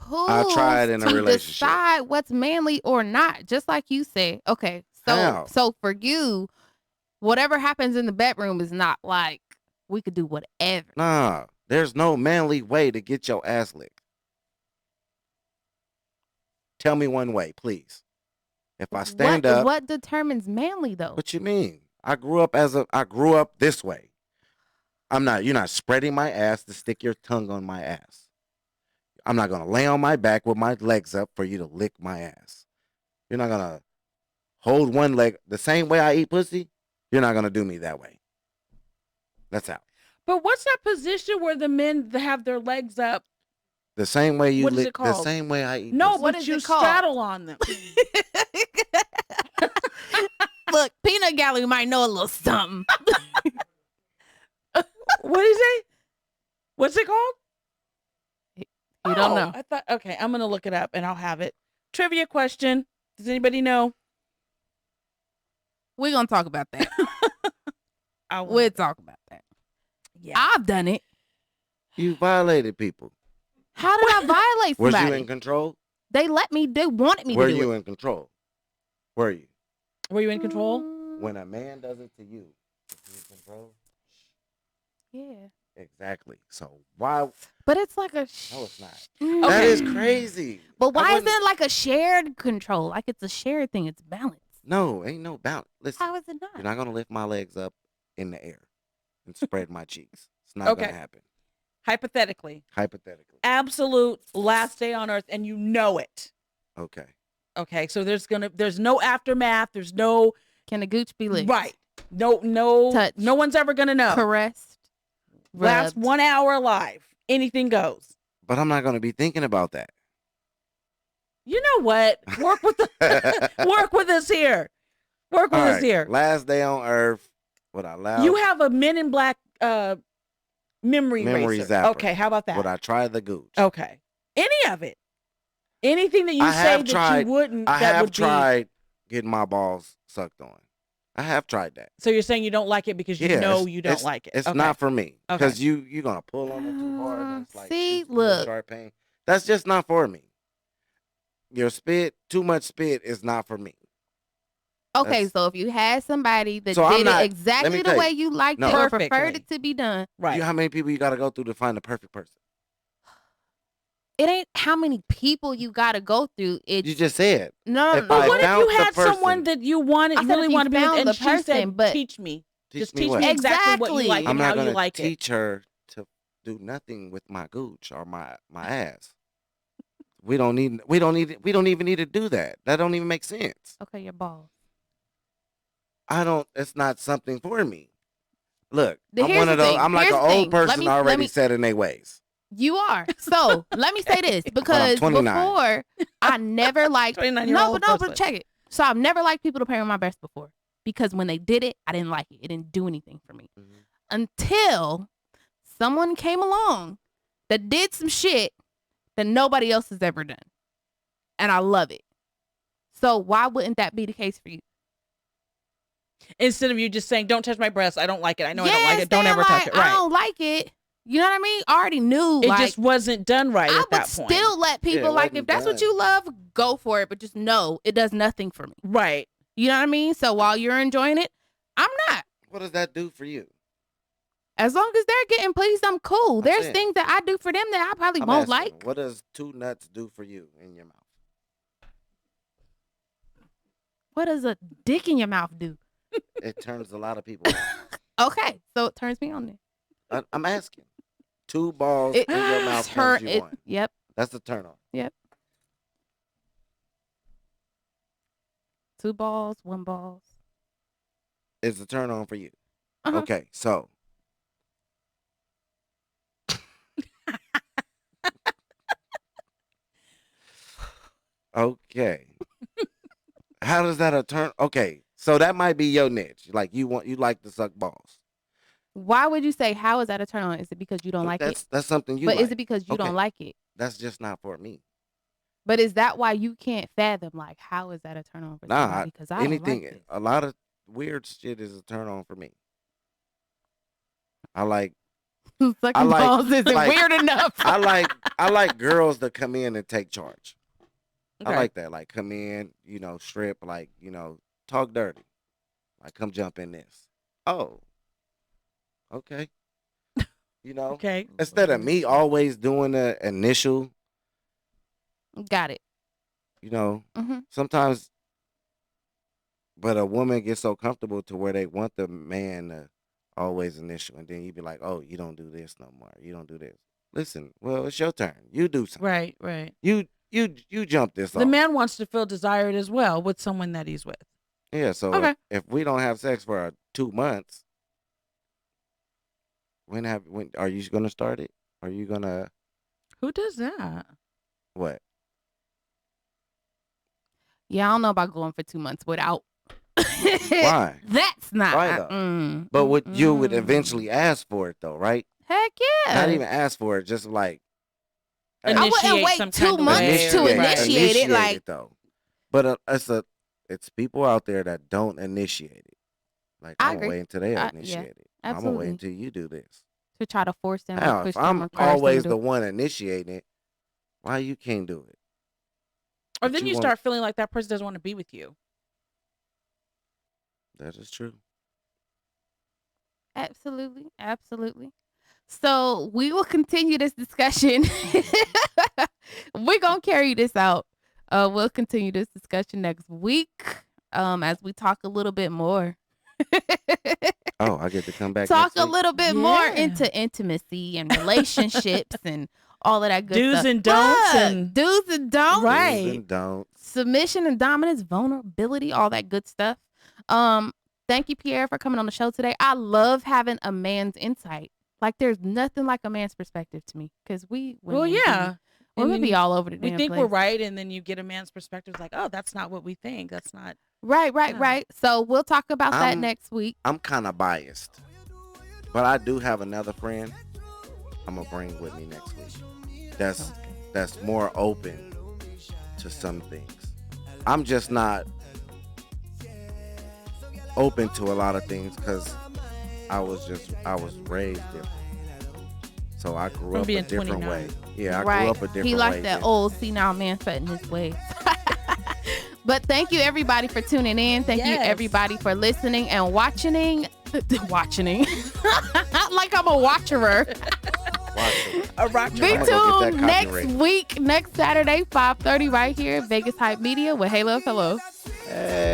Who I tried in a to relationship. decide what's manly or not? Just like you said. Okay, How? so for you, whatever happens in the bedroom is not like we could do whatever. nah, there's no manly way to get your ass licked. Tell me one way, please. If I stand up, what determines manly though? what you mean? I grew up this way. You're not spreading my ass to stick your tongue on my ass. I'm not gonna lay on my back with my legs up for you to lick my ass. You're not gonna hold one leg the same way I eat pussy. You're not gonna do me that way. That's out. But what's that position where the men have their legs up? The same way you What is lick, it the called? same way I eat No, pussy. What but is you it called? straddle on them. Look, Peanut Gallery might know a little something. What do you say? What's it called? You don't know. I thought, okay, I'm going to look it up and I'll have it. Trivia question. Does anybody know? We're gonna talk about that. I will. We'll talk about that. Yeah. I've done it. You violated people. How did I violate Was somebody? you in control? They let me. They wanted me Were to do you it. in control? Were you? Were you in control? When a man does it to you, is he in control? Yeah, Exactly. So why? but it's like a. No, it's not. Mm. That Okay. is crazy. But I why isn't wouldn't- it like a shared control? Like it's a shared thing. It's balanced. No, ain't no balance. Listen, How is it not? you're not gonna lift my legs up in the air and spread my cheeks. It's not Okay. gonna happen. Hypothetically. Hypothetically. Absolute last day on earth and you know it. Okay. Okay, so there's no aftermath. There's no Can the gooch be licked? right. No Touch. no one's ever gonna know. Caressed. Last rubbed. 1 hour alive. Anything goes. But I'm not gonna be thinking about that. You know what? Work with work with us here. Work with All us right, here. Last day on earth. Would I allow? You have a Men in Black memory Memory eraser. zapper. Okay, how about that? Would I try the gooch? Okay. Any of it. Anything that you I say have that tried- you wouldn't I that have would tried getting my balls sucked on. I have tried that. be. So you're saying you don't like it because you Yeah, know it's- you don't like it. It's Okay. not for me Okay. because you're gonna pull on it too hard. And it's like See, it's little look. sharp pain. That's just not for me. Your spit, too much spit, is not for me. Okay, That's- so if you had somebody that So I'm did not- it exactly me the tell way you. you liked No. it or preferred Perfectly. it to be done, Right. You know how many people you gotta go through to find the perfect person? it ain't how many people you gotta go through. It's You just said. no, if no, I But what if found you the had someone person- that you wanted, I you said really if you wanted to be with, found and the she person, said, but- teach me. Teach Just me teach what? me exactly what you Exactly. like I'm and not how gonna you like it. teach her to do nothing with my gooch or my ass. We don't even need to do that. That don't even make sense. okay, your balls. It's not something for me. Look, I'm Here's one of the those. thing. I'm like Here's an the thing. old person Let already me- set in their ways. You are. So let me say this because 29. before I never liked 29-year-old but person. check it. So I've never liked people to pay on my breast before because when they did it, I didn't like it. It didn't do anything for me Mhm. until someone came along that did some shit that nobody else has ever done, and I love it. So why wouldn't that be the case for you? Instead of you just saying, don't touch my breast. I don't like it. I know I don't like Yes, it. Don't saying ever touch like, it. Right. I don't like it. You know what I mean? I already knew. It like, just wasn't done right I at would that point. still let people it like if wasn't that's what done. you love, go for it. But just know it does nothing for me. Right. You know what I mean? So while you're enjoying it, I'm not. What does that do for you? As long as they're getting pleased, I'm cool. I'm There's saying. things that I do for them that I probably I'm won't asking, like. What does two nuts do for you in your mouth? What does a dick in your mouth do? It turns a lot of people on. Okay, so it turns me on then. I'm asking. Two balls It in your mouth turn turns you it. on. Yep. That's the turn on. Yep. 2 balls, 1 balls. It's a turn on for you. Uh-huh. Okay, so okay. How does that a turn? Okay, so that might be your niche. Like you like to suck balls. Why would you say how is that a turn on? Is it because you don't like it? That's something you But like. is it because you Okay. don't like it? That's just not for me. But is that why you can't fathom like how is that a turn on for Nah, somebody? Because I don't anything. like it. A lot of weird shit is a turn on for me. I like Sucking like- balls isn't like- weird enough. I like girls that come in and take charge. Okay. I like that. Like come in, strip, like, talk dirty. Like come jump in this. Oh. Okay. Okay. Instead of me always doing the initial, Got it. Mm-hmm. sometimes, but a woman gets so comfortable to where they want the man to always initial, and then you be like, oh, you don't do this no more. You don't do this. Listen, well, it's your turn. You do something. Right. Right. You jump this The off. man wants to feel desired as well with someone that he's with. Yeah, so Okay. if we don't have sex for 2 months, when are you gonna start it? Are you gonna Who does that? what? Yeah, I don't know about going for 2 months without. Why? That's not. Why though? Mm, But you would mm. eventually ask for it though, right? Heck yeah. Not even ask for it, just like I wouldn't Initiate wait some 2 kind of months way, to right. initiate it. Like, though. But it's people out there that don't initiate it. Like I I'm agree. gonna wait until they Yeah, initiate it. absolutely. I'm gonna wait until you do this. to try to force them or Now, push if them I'm or coerce always them the to do one initiating it, why you can't do it? Or But then you wanna- start feeling like that person doesn't want to be with you. That is true. Absolutely. Absolutely. So we will continue this discussion. We're going to carry this out. We'll continue this discussion next week as we talk a little bit more. Oh, I get to come back. Talk next a week? little bit more Yeah. into intimacy and relationships and all of that good Do's stuff. and don'ts What? and- Do's and don'ts. Right. Do's and don'ts. Submission and dominance, vulnerability, all that good stuff. Thank you, Pierre, for coming on the show today. I love having a man's insight. Like, there's nothing like a man's perspective to me because we Well, women yeah. be, women And be then all over the We damn think place. we're right, and then you get a man's perspective. It's like, oh, that's not what we think. That's not. Right. Yeah. So we'll talk about that I'm- next week. I'm kind of biased, but I do have another friend I'm gonna bring with me next week. That's more open to some things. I'm just not open to a lot of things because I was raised different. So I grew From up a being different 29. way. Yeah, I Right. grew up a different He way. like that than- old senile man set in his ways. But thank you everybody for tuning in. Thank you Yes. everybody for listening and watching. Watching. Like I'm a watcherer. Watch it. A rock. Be I'm gonna go get tuned that next copyright. week, next Saturday, 5:30 right here, Vegas Hype Media with Hey Love Hello. Hey.